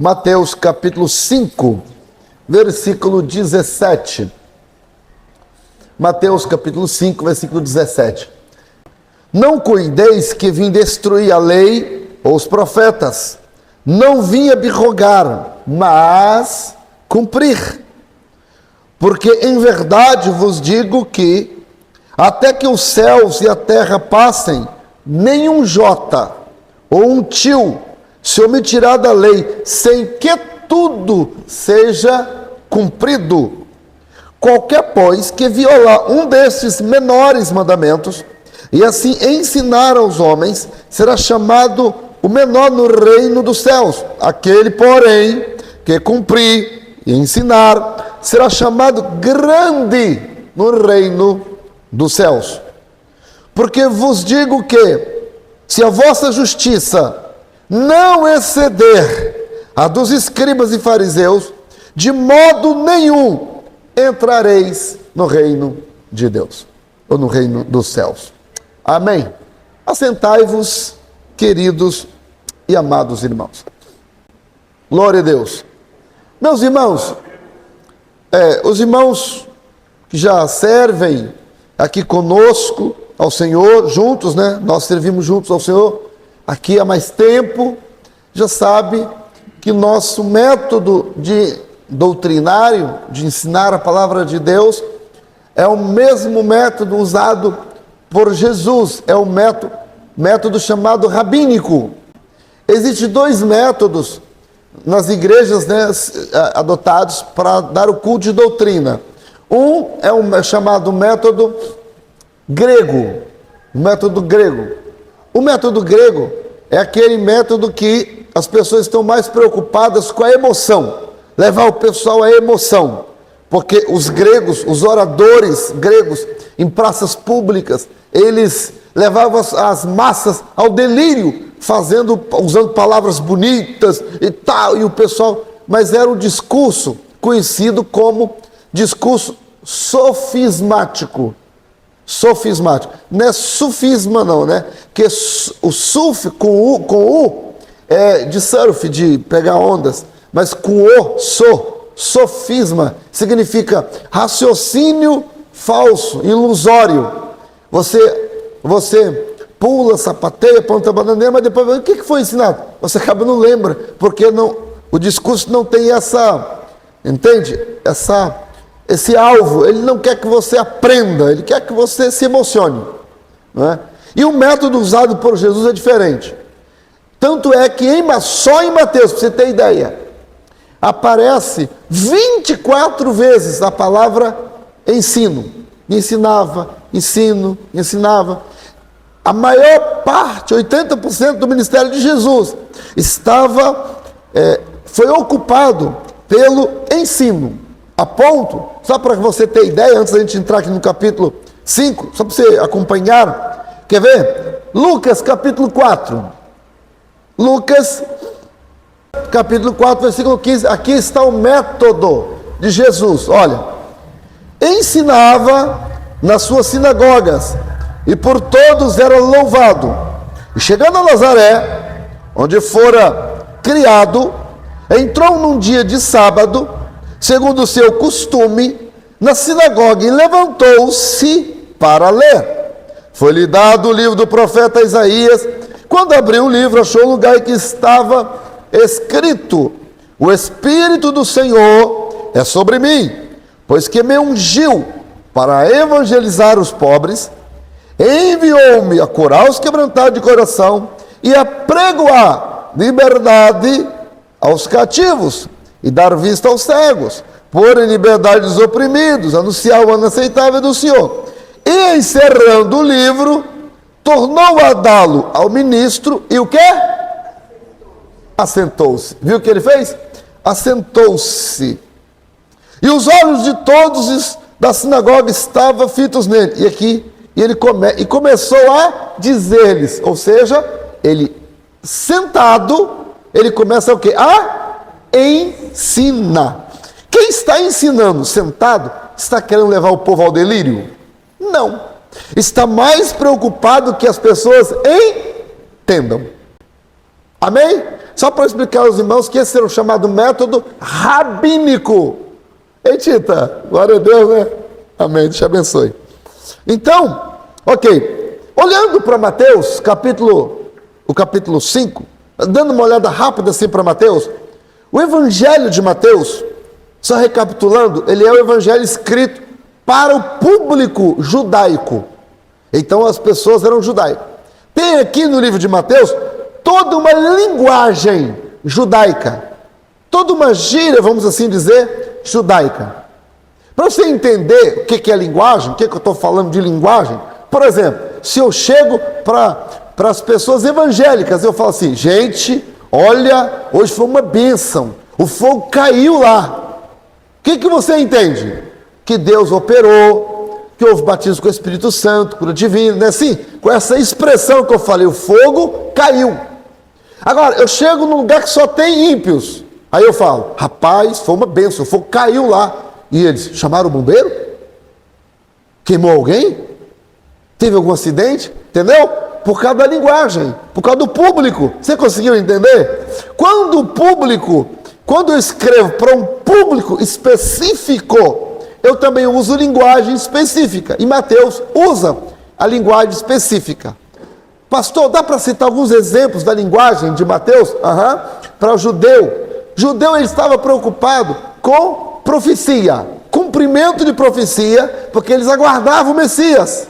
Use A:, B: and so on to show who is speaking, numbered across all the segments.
A: Mateus capítulo 5, versículo 17. Mateus capítulo 5, versículo 17. Não cuideis que vim destruir a lei ou os profetas. Não vim abrogar, mas cumprir. Porque em verdade vos digo que, até que os céus e a terra passem, nenhum jota ou um tio se omitirá da lei, sem que tudo seja cumprido. Qualquer, pois, que violar um destes menores mandamentos, e assim ensinar aos homens, será chamado o menor no reino dos céus. Aquele, porém, que cumprir e ensinar, será chamado grande no reino dos céus. Porque vos digo que, se a vossa justiça não exceder a dos escribas e fariseus, de modo nenhum entrareis no reino de Deus, ou no reino dos céus. Amém. Assentai-vos, queridos e amados irmãos. Glória a Deus. Meus irmãos, os irmãos que já servem aqui conosco ao Senhor, juntos, né? Nós servimos juntos ao Senhor aqui há mais tempo, já sabe que nosso método doutrinário de ensinar a palavra de Deus é o mesmo método usado por Jesus, é o método chamado rabínico. Existem dois métodos nas igrejas, né, adotados para dar o culto de doutrina. Um é o chamado método grego, o método grego. O método grego é aquele método que as pessoas estão mais preocupadas com a emoção, levar o pessoal à emoção, porque os gregos, os oradores gregos em praças públicas, eles levavam as massas ao delírio, usando palavras bonitas e tal, e o pessoal, mas era um discurso conhecido como discurso sofismático. Sofismático. Não é sufisma não, né? Porque o suf com U é de surf, de pegar ondas, mas com o, sofisma, significa raciocínio falso, ilusório. Você pula, sapateia, planta bananeira, mas depois, o que foi ensinado? Você acaba não lembra, porque o discurso não tem entende? Esse alvo, ele não quer que você aprenda, ele quer que você se emocione, não é? E o método usado por Jesus é diferente. Tanto é que só em Mateus, para você ter ideia, aparece 24 vezes a palavra ensino. Ensinava. A maior parte, 80% do ministério de Jesus foi ocupado pelo ensino. A ponto, só para você ter ideia, antes da gente entrar aqui no capítulo 5, só para você acompanhar, quer ver? Lucas capítulo 4. Lucas capítulo 4, versículo 15, aqui está o método de Jesus. Olha, ensinava nas suas sinagogas, e por todos era louvado. E chegando a Nazaré, onde fora criado, entrou num dia de sábado, segundo o seu costume, na sinagoga, e levantou-se para ler. Foi-lhe dado o livro do profeta Isaías. Quando abriu o livro, achou o lugar em que estava escrito: o Espírito do Senhor é sobre mim, pois que me ungiu para evangelizar os pobres, enviou-me a curar os quebrantados de coração e a pregoar liberdade aos cativos e dar vista aos cegos, pôr em liberdade os oprimidos, anunciar o ano aceitável do Senhor. E encerrando o livro, tornou a dá-lo ao ministro e o quê? Assentou-se. Viu o que ele fez? Assentou-se. E os olhos de todos da sinagoga estavam fitos nele. E ele começou a dizer-lhes, ou seja, ele sentado, ele começa o quê? A ensinar. Quem está ensinando sentado está querendo levar o povo ao delírio? Não. Está mais preocupado que as pessoas entendam. Amém? Só para explicar aos irmãos que esse era o chamado método rabínico. Ei, Tita, glória a Deus, né? Amém, Deus te abençoe. Então, ok, olhando para Mateus, o capítulo 5, dando uma olhada rápida assim para Mateus, o evangelho de Mateus, só recapitulando, ele é o evangelho escrito para o público judaico. Então as pessoas eram judaicas. Tem aqui no livro de Mateus toda uma linguagem judaica, toda uma gíria, vamos assim dizer, judaica. Para você entender o que é linguagem, o que eu estou falando de linguagem, por exemplo, se eu chego para as pessoas evangélicas, eu falo assim, gente, olha, hoje foi uma bênção, o fogo caiu lá. O que você entende? Que Deus operou, que houve batismo com o Espírito Santo, cura divina, né? Assim, com essa expressão que eu falei, o fogo caiu. Agora, eu chego num lugar que só tem ímpios, aí eu falo, rapaz, foi uma bênção, o fogo caiu lá. E eles chamaram o bombeiro? Queimou alguém? Teve algum acidente? Entendeu? Por causa da linguagem, por causa do público. Você conseguiu entender? Quando eu escrevo para um público específico, eu também uso linguagem específica. E Mateus usa a linguagem específica. Pastor, dá para citar alguns exemplos da linguagem de Mateus? Para o judeu. Judeu, ele estava preocupado com profecia, cumprimento de profecia, porque eles aguardavam o Messias.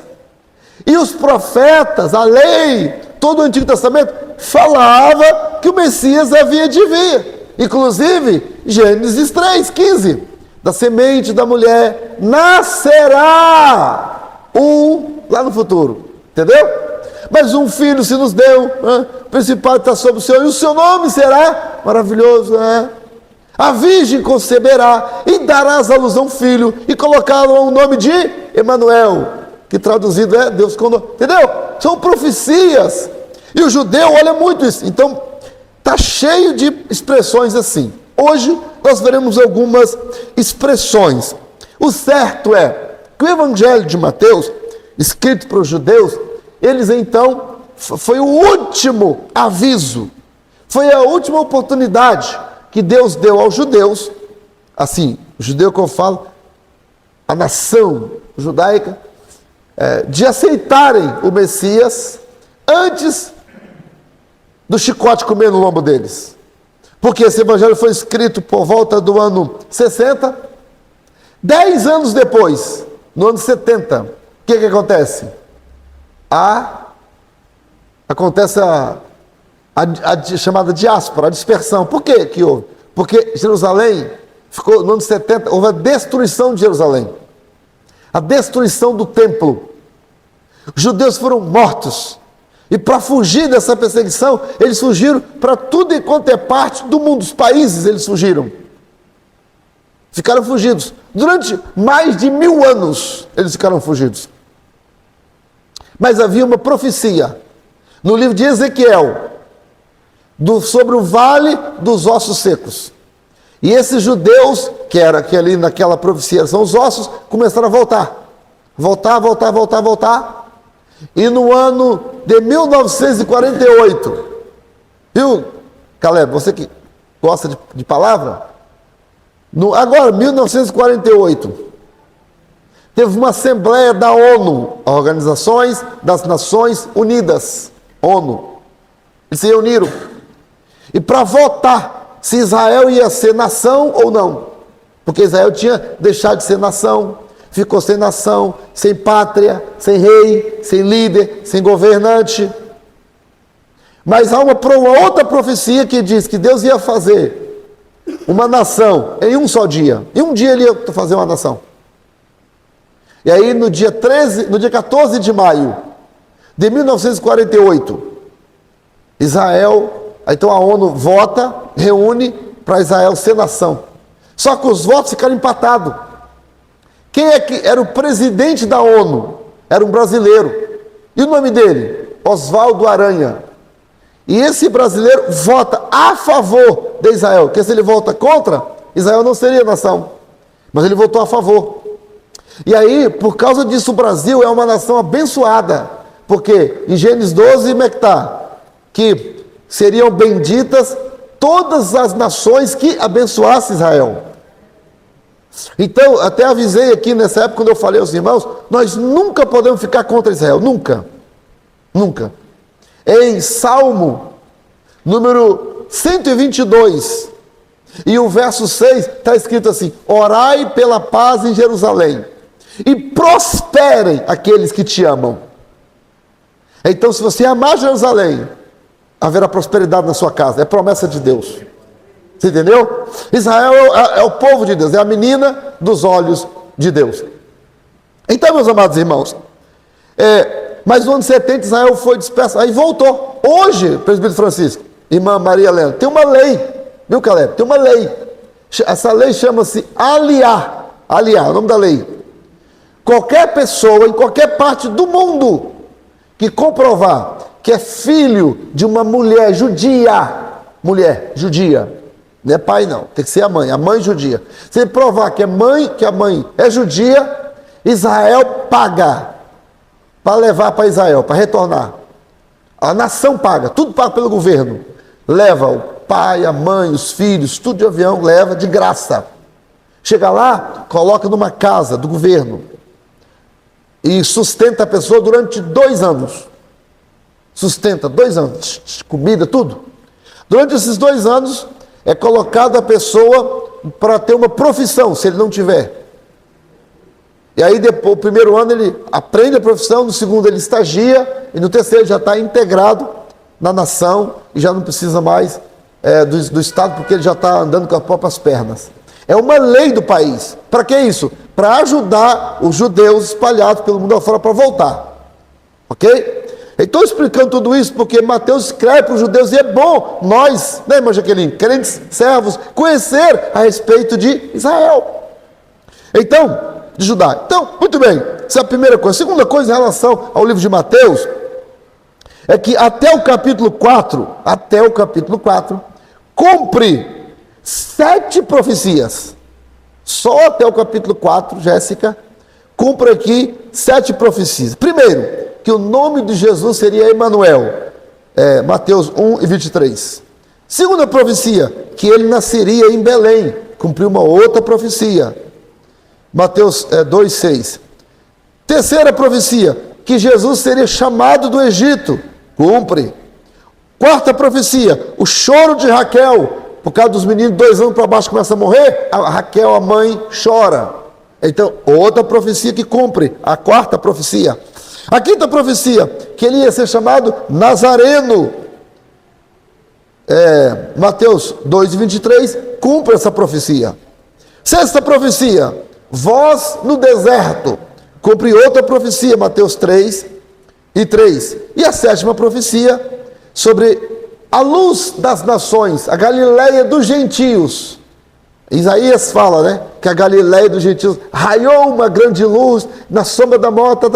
A: E os profetas, a lei, todo o Antigo Testamento, falava que o Messias havia de vir. Inclusive, Gênesis 3:15, da semente da mulher nascerá lá no futuro. Entendeu? Mas um filho se nos deu, o principal está sobre o Senhor, e o seu nome será maravilhoso, A virgem conceberá e darás à luz a um filho e colocá-lo o nome de Emanuel, que traduzido é Deus conosco. Entendeu? São profecias. E o judeu olha muito isso. Então, está cheio de expressões assim. Hoje, nós veremos algumas expressões. O certo é que o evangelho de Mateus, escrito para os judeus, eles então, foi o último aviso, foi a última oportunidade que Deus deu aos judeus, assim, o judeu que eu falo, a nação judaica, de aceitarem o Messias antes do chicote comer no lombo deles. Porque esse evangelho foi escrito por volta do ano 60, 10 anos depois, no ano 70, o que acontece? Acontece a chamada diáspora, a dispersão. Por que que houve? Porque Jerusalém ficou, no ano 70, houve a destruição de Jerusalém, a destruição do templo. Os judeus foram mortos, e para fugir dessa perseguição, eles fugiram para tudo e quanto é parte do mundo, os países eles fugiram. Ficaram fugidos. Durante mais de 1000 anos, eles ficaram fugidos. Mas havia uma profecia, no livro de Ezequiel, sobre o vale dos ossos secos. E esses judeus, que ali naquela profecia são os ossos, começaram a voltar. E no ano de 1948, viu, Caleb, você que gosta de palavra? Agora, 1948, teve uma assembleia da ONU, Organizações das Nações Unidas, ONU. Eles se reuniram. E para votar se Israel ia ser nação ou não. Porque Israel tinha deixado de ser nação, ficou sem nação, sem pátria, sem rei, sem líder, sem governante. Mas há uma outra profecia que diz que Deus ia fazer uma nação em um só dia. Em um dia ele ia fazer uma nação. E aí no dia 14 de maio de 1948, Israel, então a ONU vota, reúne para Israel ser nação. Só que os votos ficaram empatados. Quem é que era o presidente da ONU? Era um brasileiro. E o nome dele? Oswaldo Aranha. E esse brasileiro vota a favor de Israel, porque se ele vota contra, Israel não seria nação. Mas ele votou a favor. E aí, por causa disso, o Brasil é uma nação abençoada. Porque em Gênesis 12, como é que está? Que seriam benditas todas as nações que abençoasse Israel. Então, até avisei aqui nessa época, quando eu falei aos irmãos, nós nunca podemos ficar contra Israel, nunca, nunca. Em Salmo, número 122, e o verso 6, está escrito assim: orai pela paz em Jerusalém, e prosperem aqueles que te amam. Então, se você amar Jerusalém, haverá prosperidade na sua casa, é promessa de Deus. Você entendeu? Israel é o povo de Deus, é a menina dos olhos de Deus. Então, meus amados irmãos, mas no ano 70 Israel foi disperso, aí voltou. Hoje, presbítero Francisco, irmã Maria Helena, tem uma lei, viu, Caleb? Tem uma lei. Essa lei chama-se Aliá. Aliá, o nome da lei. Qualquer pessoa, em qualquer parte do mundo, que comprovar que é filho de uma mulher judia, não é pai não, tem que ser a mãe judia. Se provar que a mãe é judia, Israel paga para levar para Israel, para retornar. A nação paga, tudo pago pelo governo. Leva o pai, a mãe, os filhos, tudo de avião, leva de graça. Chega lá, coloca numa casa do governo e sustenta a pessoa durante 2 anos. Sustenta 2 anos, comida, tudo. Durante esses 2 anos, é colocado a pessoa para ter uma profissão, se ele não tiver. E aí, depois, o primeiro ano ele aprende a profissão, no segundo ele estagia, e no terceiro já está integrado na nação, e já não precisa mais do Estado, porque ele já está andando com as próprias pernas. É uma lei do país. Para que isso? Para ajudar os judeus espalhados pelo mundo afora para voltar. Ok? Estou explicando tudo isso porque Mateus escreve para os judeus, e é bom nós, né, irmã Jaqueline, crentes, servos, conhecer a respeito de Israel. Então, de Judá. Então, muito bem, essa é a primeira coisa. A segunda coisa em relação ao livro de Mateus, é que até o capítulo 4, cumpre 7 profecias. Só até o capítulo 4, Jéssica, cumpre aqui 7 profecias. Primeiro, que o nome de Jesus seria Emanuel, Mateus 1 e 23. Segunda profecia, que ele nasceria em Belém, cumpriu uma outra profecia, Mateus 2, 6. Terceira profecia, que Jesus seria chamado do Egito, cumpre. Quarta profecia, o choro de Raquel, por causa dos meninos 2 anos para baixo começa a morrer, a Raquel, a mãe, chora. Então, outra profecia que cumpre, a quarta profecia. A quinta profecia, que ele ia ser chamado Nazareno, Mateus 2, 23, cumpre essa profecia. Sexta profecia, voz no deserto, cumpre outra profecia, Mateus 3 e 3. E a sétima profecia, sobre a luz das nações, a Galileia dos gentios. Isaías fala, né, que a Galileia dos gentios raiou uma grande luz na sombra da morte,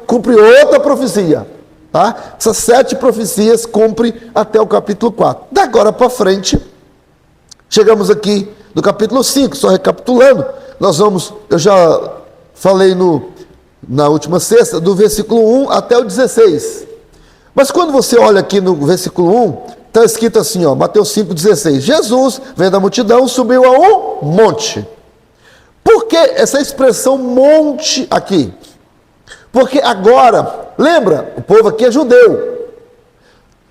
A: cumpre outra profecia, tá? Essas 7 profecias cumpre até o capítulo 4. Da agora para frente, chegamos aqui no capítulo 5, só recapitulando, eu já falei na última sexta, do versículo 1 até o 16. Mas quando você olha aqui no versículo 1, está escrito assim, Mateus 5,16. Jesus, vendo a multidão, subiu a um monte. Por que essa expressão monte aqui? Porque agora, lembra, o povo aqui é judeu.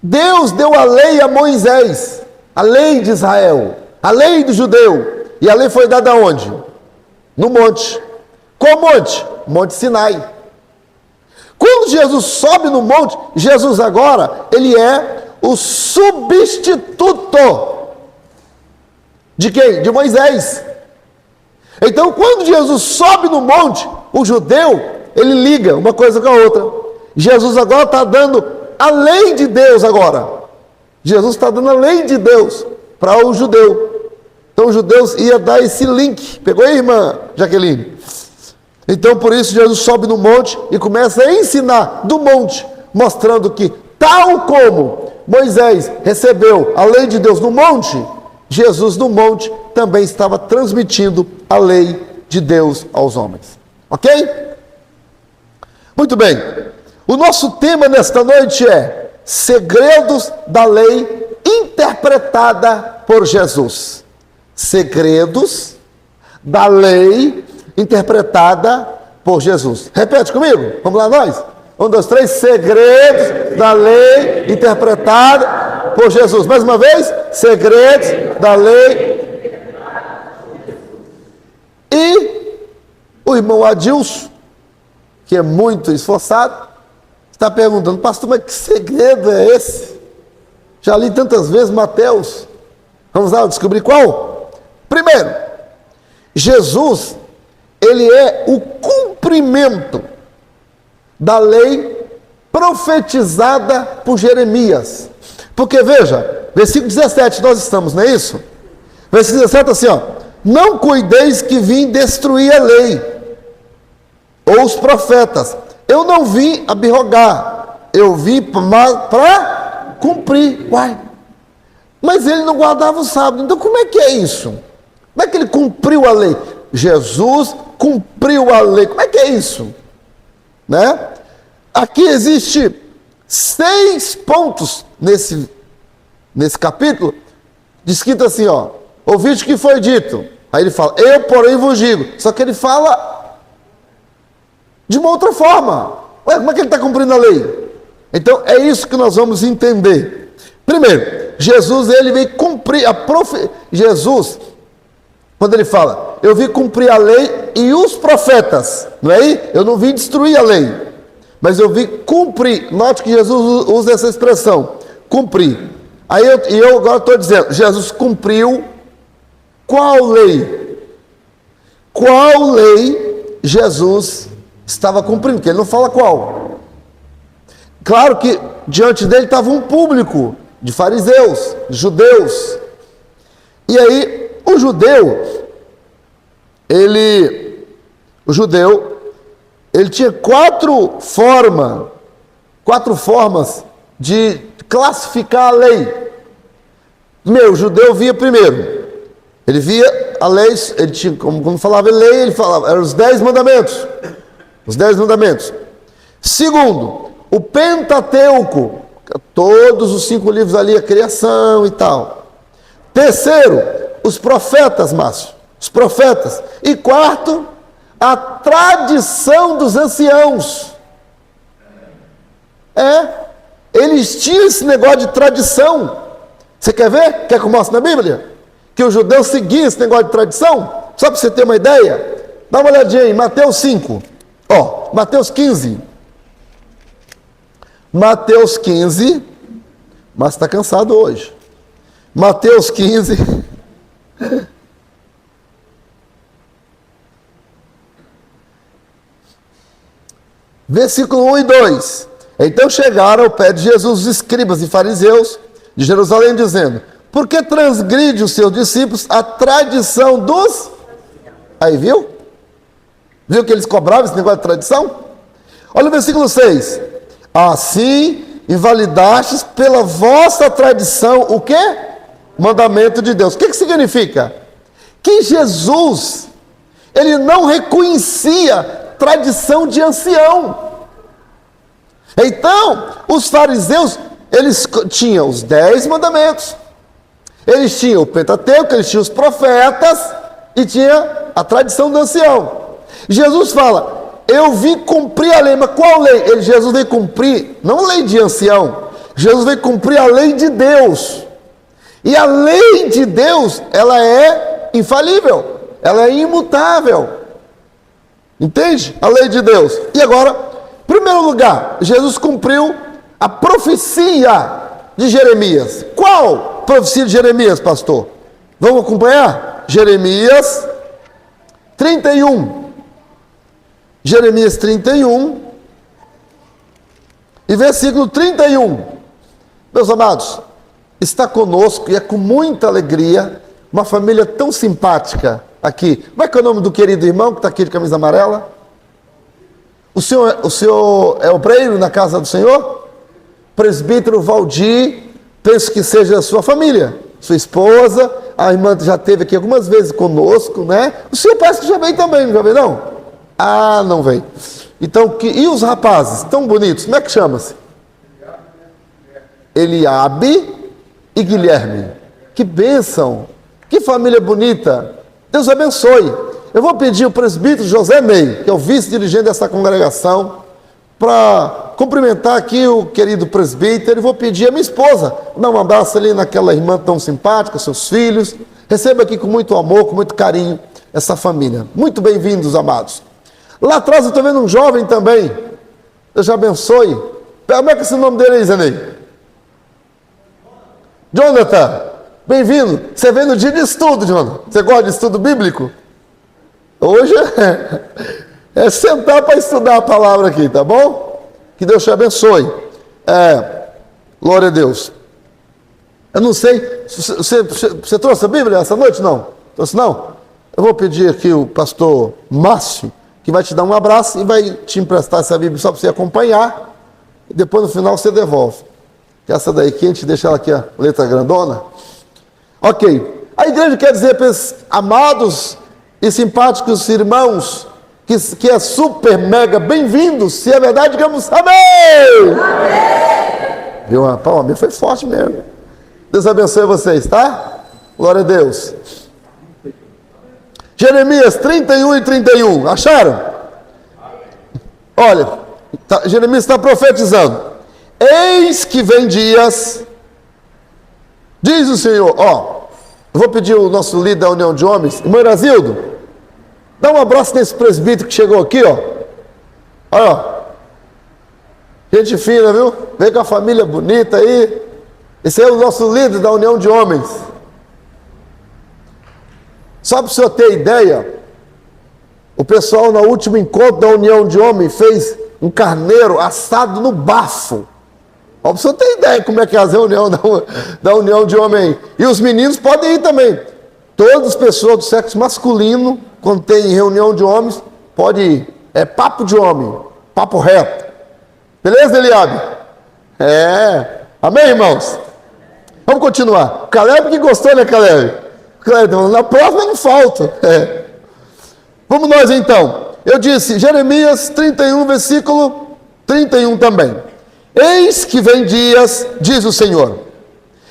A: Deus deu a lei a Moisés, a lei de Israel, a lei do judeu. E a lei foi dada aonde? No monte. Qual monte? Monte Sinai. Quando Jesus sobe no monte, Jesus agora, ele é o substituto de quem? De Moisés. Então, quando Jesus sobe no monte, o judeu, ele liga uma coisa com a outra. Jesus agora está dando a lei de Deus agora. Jesus está dando a lei de Deus para o judeu. Então, os judeus iam dar esse link. Pegou aí, irmã Jaqueline? Então, por isso, Jesus sobe no monte e começa a ensinar do monte, mostrando que, tal como Moisés recebeu a lei de Deus no monte, Jesus no monte também estava transmitindo a lei de Deus aos homens. Ok? Muito bem. O nosso tema nesta noite é segredos da lei interpretada por Jesus. Segredos da lei interpretada por Jesus. Repete comigo. Vamos lá nós. 1, 2, 3. Segredos da lei interpretada por Jesus. Mais uma vez. Segredos da lei. E o irmão Adilson, que é muito esforçado, está perguntando: pastor, mas que segredo é esse? Já li tantas vezes Mateus. Vamos lá descobrir qual? Primeiro, Jesus, ele é o cumprimento da lei profetizada por Jeremias. Porque veja, versículo 17 nós estamos, não é isso? Versículo 17 assim, ó: não cuideis que vim destruir a lei ou os profetas. Eu não vim abrogar, eu vim para cumprir. Uai, mas ele não guardava o sábado, então como é que é isso? Como é que ele cumpriu a lei? Jesus cumpriu a lei. Como é que é isso? Né? Aqui existe 6 pontos nesse capítulo, descrito assim, ó: ouviste o que foi dito. Aí ele fala: eu, porém, vos digo. Só que ele fala de uma outra forma. Ué, como é que ele está cumprindo a lei? Então é isso que nós vamos entender. Primeiro, Jesus, ele veio cumprir Jesus, quando ele fala: eu vim cumprir a lei e os profetas, não é aí? Eu não vim destruir a lei, mas eu vim cumprir. Note que Jesus usa essa expressão, cumprir. Aí eu agora estou dizendo, Jesus cumpriu qual lei? Qual lei Jesus estava cumprindo? Porque ele não fala qual. Claro que diante dele estava um público de fariseus, de judeus. E aí, o judeu, ele tinha 4 formas de classificar a lei. O judeu via primeiro. Ele via a lei, ele tinha, como falava lei, ele falava, eram os 10 mandamentos. Os 10 mandamentos. Segundo, o Pentateuco, todos os 5 livros ali, a criação e tal. Terceiro, os profetas, Márcio, os profetas. E quarto, a tradição dos anciãos. Eles tinham esse negócio de tradição. Você quer ver? Quer que eu mostre na Bíblia? Que o judeu seguia esse negócio de tradição? Só para você ter uma ideia, dá uma olhadinha aí, Mateus 5. Ó, Mateus 15. Mateus 15. Mas está cansado hoje. Mateus 15. Versículo 1 e 2. Então chegaram ao pé de Jesus os escribas e fariseus de Jerusalém, dizendo: por que transgride os seus discípulos a tradição dos... Aí, viu? Viu que eles cobravam esse negócio de tradição? Olha o versículo 6. Assim invalidastes pela vossa tradição o quê? Mandamento de Deus. O que significa? Que Jesus, ele não reconhecia tradição de ancião. Então, os fariseus, eles tinham os 10 mandamentos, eles tinham o Pentateuco, eles tinham os profetas e tinha a tradição do ancião. Jesus fala: eu vim cumprir a lei. Mas qual lei? Jesus veio cumprir, não lei de ancião, Jesus veio cumprir a lei de Deus. E a lei de Deus, ela é infalível, ela é imutável. Entende? A lei de Deus. E agora, em primeiro lugar, Jesus cumpriu a profecia de Jeremias. Qual profecia de Jeremias, pastor? Vamos acompanhar? Jeremias 31. Jeremias 31 e versículo 31. Meus amados, está conosco, e é com muita alegria, uma família tão simpática aqui. Como é que é o nome do querido irmão que está aqui de camisa amarela? O senhor é obreiro na casa do Senhor? Presbítero Valdir, penso que seja a sua família, sua esposa. A irmã já esteve aqui algumas vezes conosco, né? O senhor parece que já veio também, não já veio não? Ah, não veio. Então, e os rapazes, tão bonitos, como é que chama-se? Eliabe e Guilherme. Que bênção! Que família bonita! Deus abençoe. Eu vou pedir ao presbítero José Ney, que é o vice-dirigente dessa congregação, para cumprimentar aqui o querido presbítero. E vou pedir a minha esposa, dar um abraço ali naquela irmã tão simpática, seus filhos. Receba aqui com muito amor, com muito carinho, essa família. Muito bem-vindos, amados. Lá atrás eu estou vendo um jovem também. Deus já abençoe. Como é que é esse nome dele aí, Zenei? Jonathan, bem-vindo. Você vem no dia de estudo, Jonathan. Você gosta de estudo bíblico? Hoje é sentar para estudar a palavra aqui, tá bom? Que Deus te abençoe. Glória a Deus. Eu não sei, você trouxe a Bíblia essa noite? Não? Trouxe não? Eu vou pedir aqui o pastor Márcio, que vai te dar um abraço e vai te emprestar essa Bíblia só para você acompanhar. E depois no final você devolve. Essa daí aqui, a gente deixa ela aqui, a letra grandona. Ok. A igreja quer dizer para esses amados e simpáticos irmãos que é super, mega bem-vindos. Se é verdade, digamos amém! Amém! Viu? A palma foi forte mesmo. Deus abençoe vocês, tá? Glória a Deus. Jeremias 31 e 31. Acharam? Olha, Jeremias está profetizando. Eis que vem dias, diz o Senhor, eu vou pedir o nosso líder da União de Homens, irmão Irazildo, dá um abraço nesse presbítero que chegou aqui, olha, gente fina, viu? Vem com a família bonita aí. Esse é o nosso líder da União de Homens. Só para o senhor ter ideia, o pessoal no último encontro da União de Homens fez um carneiro assado no bafo. Para o senhor ter ideia como é que é a reunião da União de Homens. E os meninos podem ir também. Todas as pessoas do sexo masculino, quando tem reunião de homens, pode ir. É papo de homem, papo reto. Beleza, Eliabe? Amém, irmãos? Vamos continuar. O Caleb que gostou, né, Caleb? Na próxima não falta. Vamos nós então. Eu disse, Jeremias 31, versículo 31 também. Eis que vem dias, diz o Senhor,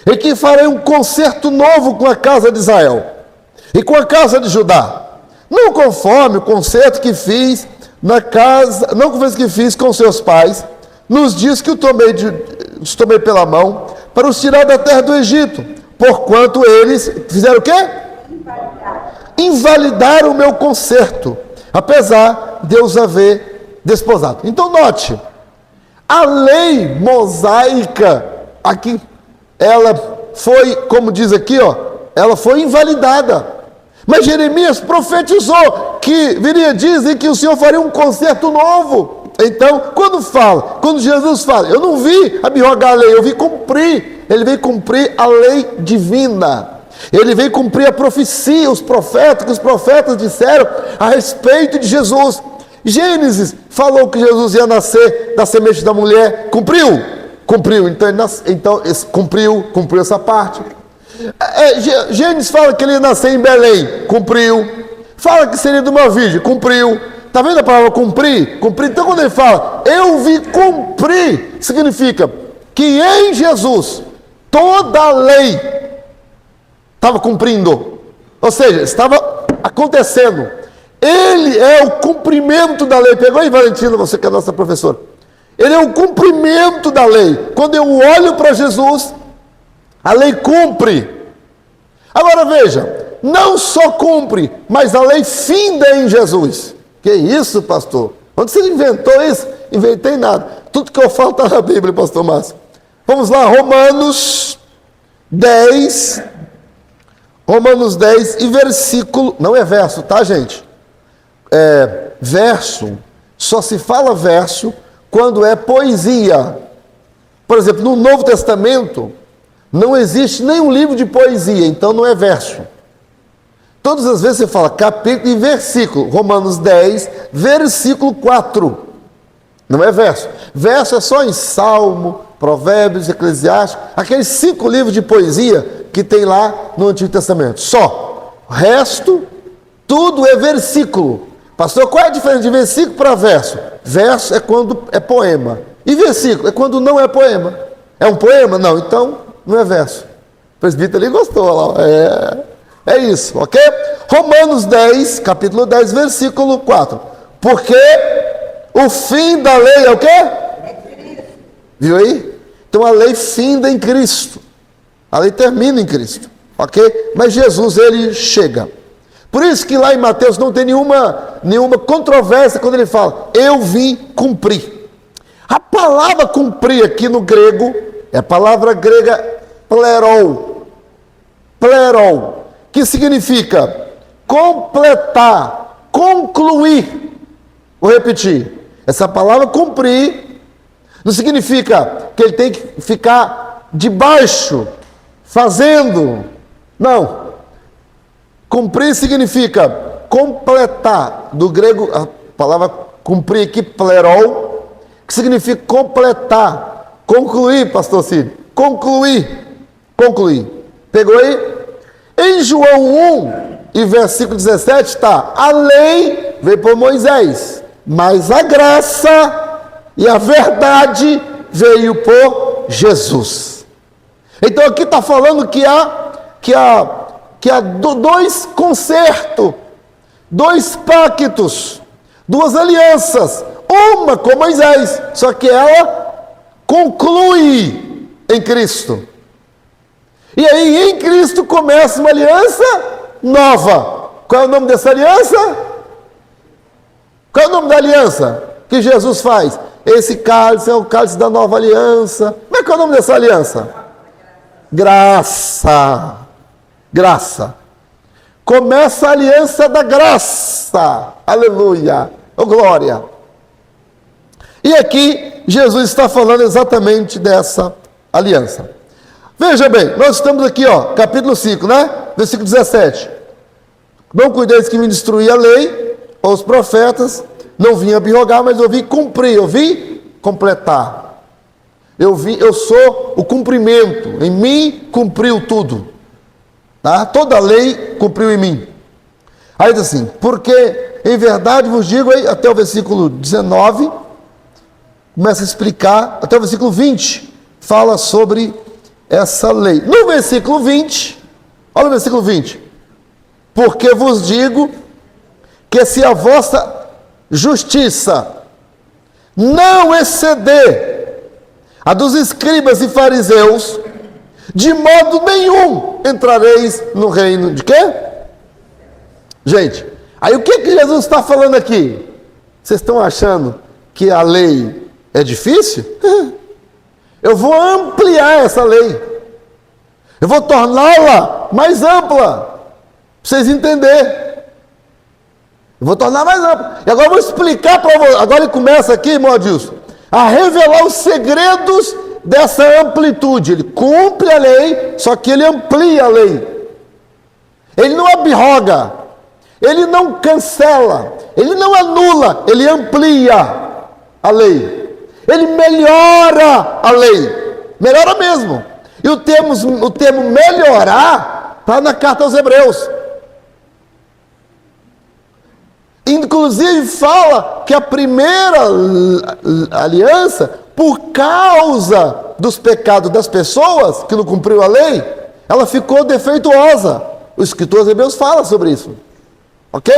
A: e que farei um concerto novo com a casa de Israel e com a casa de Judá, não conforme o concerto que fiz na casa, não conforme o que fiz com seus pais, nos dias que os tomei pela mão, para os tirar da terra do Egito, porquanto eles fizeram o quê? Invalidaram o meu concerto, apesar de eu os haver desposado. Então note, a lei mosaica aqui, ela foi, como diz aqui, ela foi invalidada. Mas Jeremias profetizou que viria dizer que o Senhor faria um concerto novo. Então, quando Jesus fala, eu não vi abrogar a lei, eu vi cumprir. Ele veio cumprir a lei divina. Ele veio cumprir a profecia, os profetas, que os profetas disseram a respeito de Jesus. Gênesis falou que Jesus ia nascer da semente da mulher. Cumpriu? Cumpriu. Então cumpriu essa parte. Gênesis fala que ele ia nascer em Belém. Cumpriu. Fala que seria de uma virgem. Cumpriu. Está vendo a palavra cumprir? Cumprir. Então quando ele fala, eu vi cumprir, significa que em Jesus toda a lei estava cumprindo. Ou seja, estava acontecendo. Ele é o cumprimento da lei. Pegou aí, Valentina, você que é a nossa professora. Ele é o cumprimento da lei. Quando eu olho para Jesus, a lei cumpre. Agora veja, não só cumpre, mas a lei finda em Jesus. Que isso, pastor? Onde você inventou isso? Inventei nada. Tudo que eu falo está na Bíblia, pastor Márcio. Vamos lá, Romanos 10 e versículo, não é verso, tá, gente? Verso, só se fala verso quando é poesia. Por exemplo, no Novo Testamento não existe nenhum livro de poesia, então não é verso. Todas as vezes você fala capítulo e versículo. Romanos 10, versículo 4. Não é verso. Verso é só em Salmo, Provérbios, Eclesiastes, aqueles 5 livros de poesia que tem lá no Antigo Testamento. Só. O resto, tudo é versículo. Pastor, qual é a diferença de versículo para verso? Verso é quando é poema. E versículo é quando não é poema. É um poema? Não, então não é verso. presbítero ali gostou. Lá. É isso, ok? Romanos 10, capítulo 10, versículo 4. Porque o fim da lei é o quê? Viu aí? Então a lei finda em Cristo. A lei termina em Cristo, ok? Mas Jesus, ele chega. Por isso que lá em Mateus não tem nenhuma controvérsia quando ele fala, eu vim cumprir. A palavra cumprir aqui no grego é a palavra grega plerou, que significa completar, concluir. Vou repetir, essa palavra cumprir não significa que ele tem que ficar debaixo, fazendo, não. Cumprir significa completar, do grego a palavra cumprir aqui, plerou, que significa completar, concluir, pastor Cid, concluir. Pegou aí? Em João 1 e versículo 17 está, a lei veio por Moisés, mas a graça e a verdade veio por Jesus. Então aqui está falando que há dois concertos, dois pactos, duas alianças, uma com Moisés, só que ela conclui em Cristo. E aí em Cristo começa uma aliança nova. Qual é o nome dessa aliança? Qual é o nome da aliança que Jesus faz? Esse cálice é o cálice da nova aliança. Como é que é o nome dessa aliança? Graça. Começa a aliança da graça. Aleluia. Oh, glória. E aqui Jesus está falando exatamente dessa aliança. Veja bem, nós estamos aqui, capítulo 5, né? Versículo 17. Não cuideis que me destruir a lei, ou os profetas, não vim abrogar, mas eu vim cumprir, eu vim completar. Eu sou o cumprimento, em mim cumpriu tudo. Tá? Toda a lei cumpriu em mim. Aí diz assim, porque em verdade vos digo, aí, até o versículo 19, começa a explicar, até o versículo 20, fala sobre essa lei. No versículo 20, olha o versículo 20. Porque vos digo que se a vossa justiça não exceder a dos escribas e fariseus, de modo nenhum entrareis no reino de quê? Gente, aí o que Jesus está falando aqui? Vocês estão achando que a lei é difícil? Eu vou ampliar essa lei. Eu vou torná-la mais ampla. Para vocês entenderem. Eu vou tornar mais ampla. E agora eu vou explicar para vocês. Agora ele começa aqui, irmão Adilson, a revelar os segredos dessa amplitude. Ele cumpre a lei, só que ele amplia a lei. Ele não abroga. Ele não cancela. Ele não anula. Ele amplia a lei. Ele melhora a lei. Melhora mesmo. E o termo melhorar está na carta aos Hebreus. Inclusive fala que a primeira aliança, por causa dos pecados das pessoas que não cumpriu a lei, ela ficou defeituosa. O escritor aos Hebreus fala sobre isso. Ok?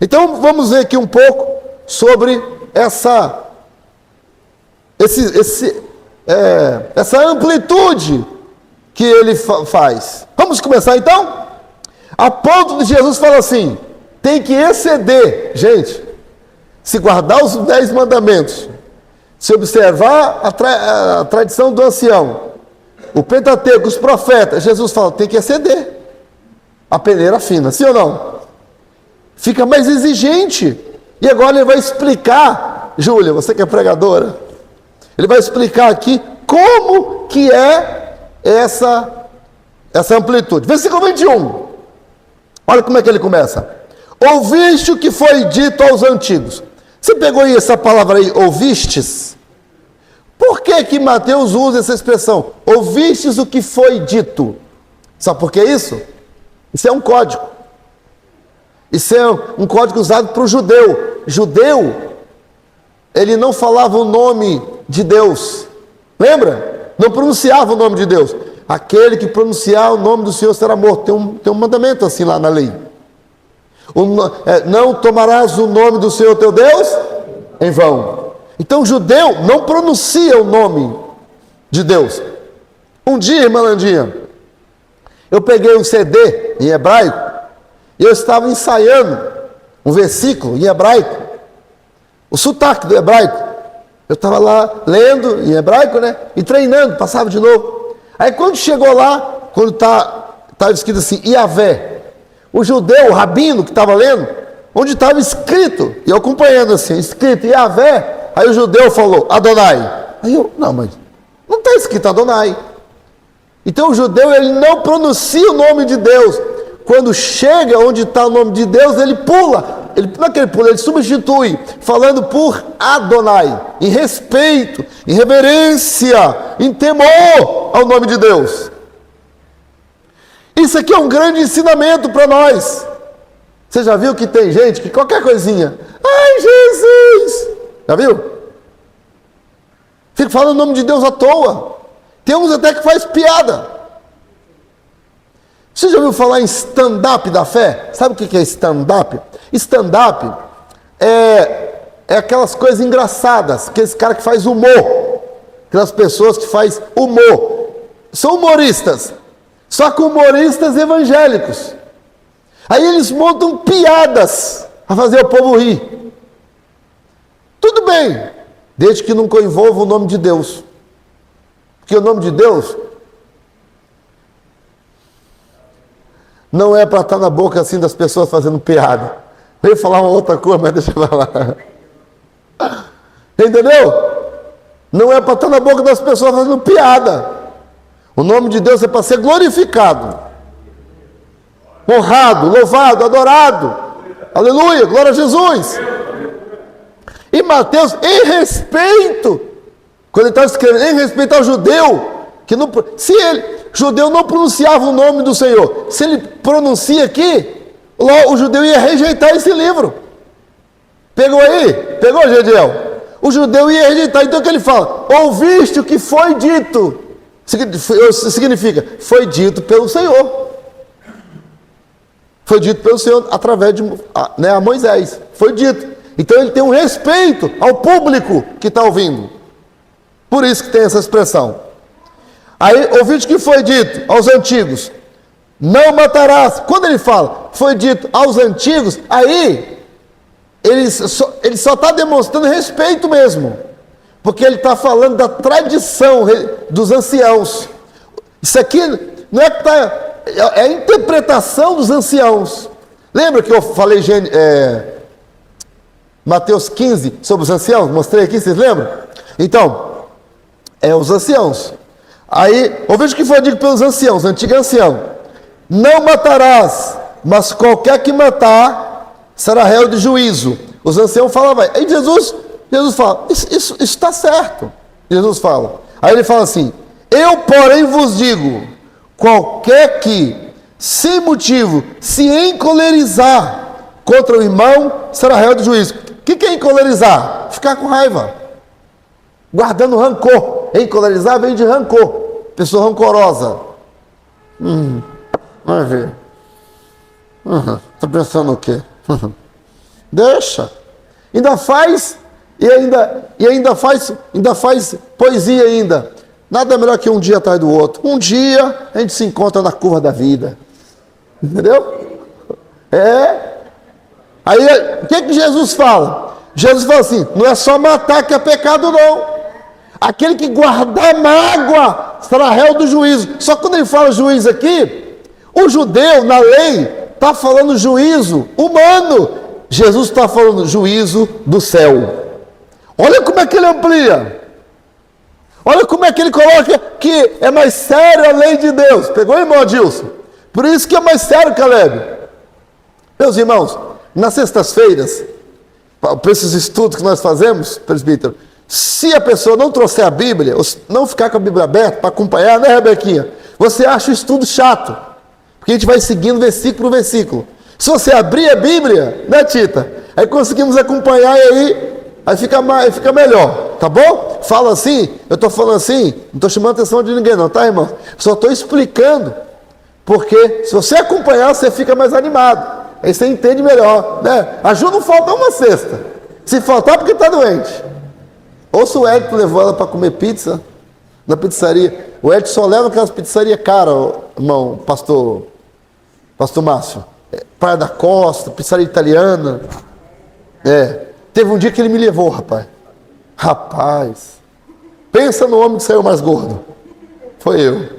A: Então vamos ver aqui um pouco sobre essa amplitude que ele faz. Vamos começar então? A ponto de Jesus fala assim, tem que exceder, gente, se guardar os 10 mandamentos, se observar a tradição do ancião, o Pentateuco, os profetas, Jesus fala, tem que exceder a peneira fina, sim ou não? Fica mais exigente. E agora ele vai explicar, Júlia, você que é pregadora, ele vai explicar aqui como que é essa amplitude. Versículo 21. Olha como é que ele começa. Ouviste o que foi dito aos antigos. Você pegou aí essa palavra aí, ouvistes? Por que Mateus usa essa expressão? Ouvistes o que foi dito. Sabe por que isso? Isso é um código. Isso é um código usado para o judeu. Judeu, ele não falava o nome de Deus. Lembra? Não pronunciava o nome de Deus. aquele que pronunciar o nome do Senhor será morto. Tem um mandamento assim lá na lei. Não tomarás o nome do Senhor teu Deus em vão. Então o judeu não pronuncia o nome de Deus. Um dia, irmã Landinha, eu peguei um CD em hebraico e eu estava ensaiando um versículo em hebraico, o sotaque do hebraico. Eu estava lá lendo em hebraico, né? E treinando, passava de novo. Aí quando chegou lá, quando estava escrito assim, Iavé, o judeu, o rabino que estava lendo, onde estava escrito, e eu acompanhando assim, escrito Iavé, aí o judeu falou, Adonai. Aí eu, não, mas não está escrito Adonai. Então o judeu, ele não pronuncia o nome de Deus. Quando chega onde está o nome de Deus, ele pula. Não é que ele pula, ele substitui, falando por Adonai, em respeito, em reverência, em temor ao nome de Deus. Isso aqui é um grande ensinamento para nós. Você já viu que tem gente que qualquer coisinha, ai Jesus, já viu? Fica falando o nome de Deus à toa. Tem uns até que faz piada. Você já ouviu falar em stand-up da fé? Sabe o que é stand-up? Stand-up é aquelas coisas engraçadas, aqueles caras que faz humor, aquelas pessoas que faz humor, são humoristas, só que humoristas evangélicos. Aí eles montam piadas a fazer o povo rir. Tudo bem, desde que nunca envolva o nome de Deus, porque o nome de Deus não é para estar na boca assim das pessoas fazendo piada. Veio falar uma outra coisa, mas deixa eu falar. Entendeu? Não é para estar na boca das pessoas fazendo piada. O nome de Deus é para ser glorificado, honrado, louvado, adorado. Aleluia, glória a Jesus. E Mateus, em respeito, quando ele está escrevendo, em respeito ao judeu, que não, judeu não pronunciava o nome do Senhor. Se ele pronuncia aqui, o judeu ia rejeitar esse livro. Pegou aí? Pegou, Gediel? O judeu ia rejeitar. Então o que ele fala? Ouviste o que foi dito. Significa, foi dito pelo Senhor. Foi dito pelo Senhor através de a Moisés. Foi dito. Então ele tem um respeito ao público que está ouvindo. Por isso que tem essa expressão. Aí, ouviste o que foi dito aos antigos, não matarás. Quando ele fala, foi dito aos antigos, aí, ele só está demonstrando respeito mesmo, porque ele está falando da tradição dos anciãos. Isso aqui não é que está, é a interpretação dos anciãos. Lembra que eu falei Mateus 15 sobre os anciãos? Mostrei aqui, vocês lembram? Então, os anciãos. Aí, ouviste o que foi dito pelos anciãos, antigo ancião. Não matarás, mas qualquer que matar será réu de juízo. Os anciãos falavam. Aí Jesus fala, isso está certo. Jesus fala. Aí ele fala assim, eu porém vos digo, qualquer que, sem motivo, se encolerizar contra o irmão, será réu de juízo. O que é encolerizar? Ficar com raiva. Guardando rancor. Encolerizar vem de rancor. Pessoa rancorosa. Vai ver. Está pensando o quê? Deixa. Ainda faz poesia ainda. Nada melhor que um dia atrás do outro. Um dia a gente se encontra na curva da vida. Entendeu? Aí o que Jesus fala? Jesus fala assim, não é só matar que é pecado não. Aquele que guardar mágoa será réu do juízo. Só que quando ele fala juízo aqui, o judeu, na lei, está falando juízo humano. Jesus está falando juízo do céu. Olha como é que ele amplia. Olha como é que ele coloca que é mais sério a lei de Deus. Pegou, irmão Adilson? Por isso que é mais sério, Caleb. Meus irmãos, nas sextas-feiras, para esses estudos que nós fazemos, presbítero, se a pessoa não trouxer a Bíblia, ou não ficar com a Bíblia aberta para acompanhar, né, Rebequinha? Você acha o estudo chato, porque a gente vai seguindo versículo por versículo. Se você abrir a Bíblia, né, Tita? Aí conseguimos acompanhar e aí fica melhor. tá bom? Fala assim, eu estou falando assim, não estou chamando a atenção de ninguém não, tá, irmão? Só estou explicando, porque se você acompanhar, você fica mais animado. Aí você entende melhor, né? Ajuda não faltar uma cesta. Se faltar, porque está doente. Ou se o Edson levou ela para comer pizza na pizzaria. O Edson só leva aquelas pizzarias caras, irmão, pastor Márcio. Praia da Costa, pizzaria italiana. Teve um dia que ele me levou, rapaz. Rapaz, pensa no homem que saiu mais gordo. Foi eu.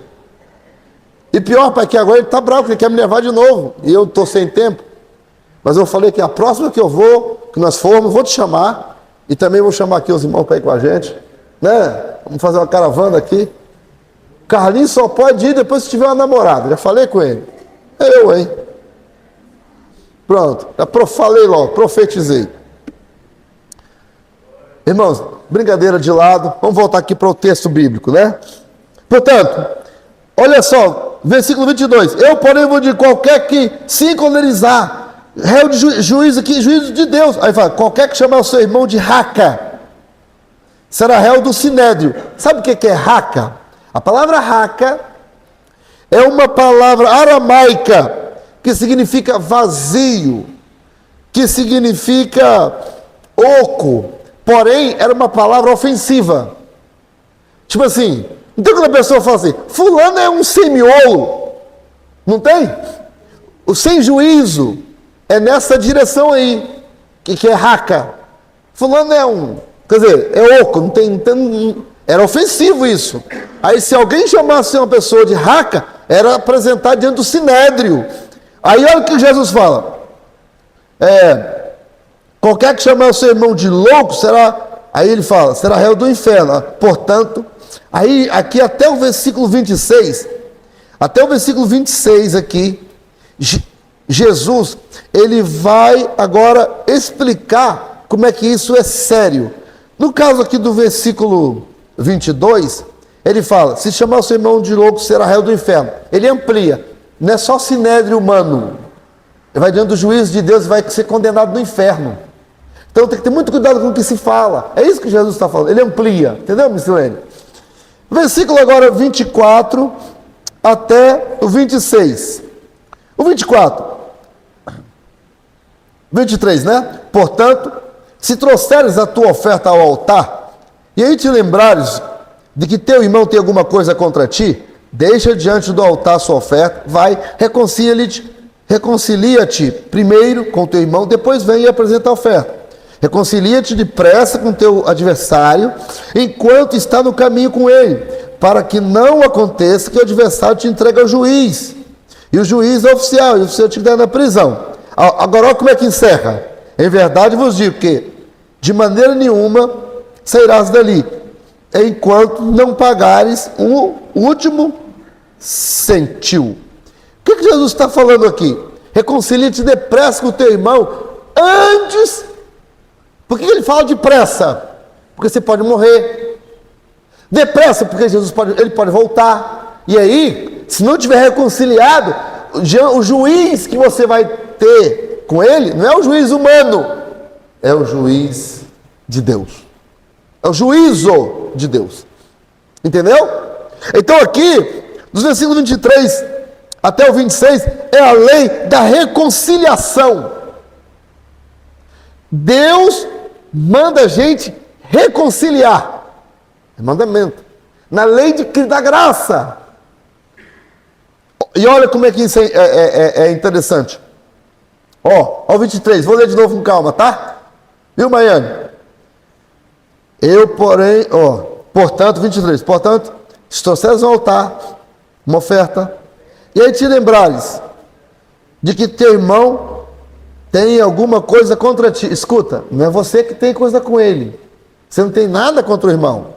A: E pior, pai, que agora ele tá bravo, que ele quer me levar de novo. E eu tô sem tempo. Mas eu falei que a próxima que eu vou, que nós formos, vou te chamar. E também vou chamar aqui os irmãos para ir com a gente. Né? Vamos fazer uma caravana aqui. Carlinhos só pode ir depois que tiver uma namorada. Já falei com ele. Eu, hein? Pronto. Já falei logo, profetizei. Irmãos, brincadeira de lado. Vamos voltar aqui para o texto bíblico, né? Portanto, olha só, versículo 22. Eu, porém, vou de qualquer que se encolerizar, réu de juízo aqui, juízo de Deus. Aí fala, qualquer que chamar o seu irmão de raca, será réu do sinédrio. Sabe o que é raca? A palavra raca é uma palavra aramaica que significa vazio, que significa oco, porém era uma palavra ofensiva. Tipo assim, então quando a pessoa fala assim, fulano é um semiolo, não tem? O sem juízo é nessa direção aí, que é raca. Fulano é quer dizer, é oco, não tem, era ofensivo isso. Aí se alguém chamasse uma pessoa de raca, era apresentar diante do sinédrio. Aí olha o que Jesus fala. Qualquer que chamar o seu irmão de louco, aí ele fala, será réu do inferno. Portanto, aí aqui até o versículo 26, aqui, Jesus, ele vai agora explicar como é que isso é sério. No caso aqui do versículo 22, ele fala, se chamar o seu irmão de louco, será réu do inferno. Ele amplia, não é só sinédrio humano. Ele vai diante do juízo de Deus e vai ser condenado no inferno. Então tem que ter muito cuidado com o que se fala. É isso que Jesus está falando, ele amplia, entendeu, Missilene? Versículo agora 24 até o 26. O 24. 23, né? Portanto, se trouxeres a tua oferta ao altar, e aí te lembrares de que teu irmão tem alguma coisa contra ti, deixa diante do altar a sua oferta, vai, reconcilia-te primeiro com teu irmão, depois vem e apresenta a oferta. Reconcilia-te depressa com teu adversário, enquanto está no caminho com ele, para que não aconteça que o adversário te entregue ao juiz, e o juiz é oficial, e o oficial te dá na prisão. Agora olha como é que encerra. Em verdade vos digo que de maneira nenhuma sairás dali, enquanto não pagares o último centil. O que Jesus está falando aqui? Reconcilia-te depressa com o teu irmão antes. Por que ele fala depressa? Porque você pode morrer. Depressa, porque Jesus pode voltar. E aí, se não tiver reconciliado, o juiz que você vai ter com ele não é o juiz humano, é o juiz de Deus. É o juízo de Deus. Entendeu? Então aqui, dos versículos 23 até o 26, é a lei da reconciliação. Deus manda a gente reconciliar. É mandamento. Na lei da graça. E olha como é que isso é interessante. Ó o 23, vou ler de novo com calma, tá? Viu, Maiane? Eu, porém, portanto, 23, portanto, se trouxeres ao altar uma oferta, e aí te lembrares de que teu irmão tem alguma coisa contra ti. Escuta, não é você que tem coisa com ele. Você não tem nada contra o irmão.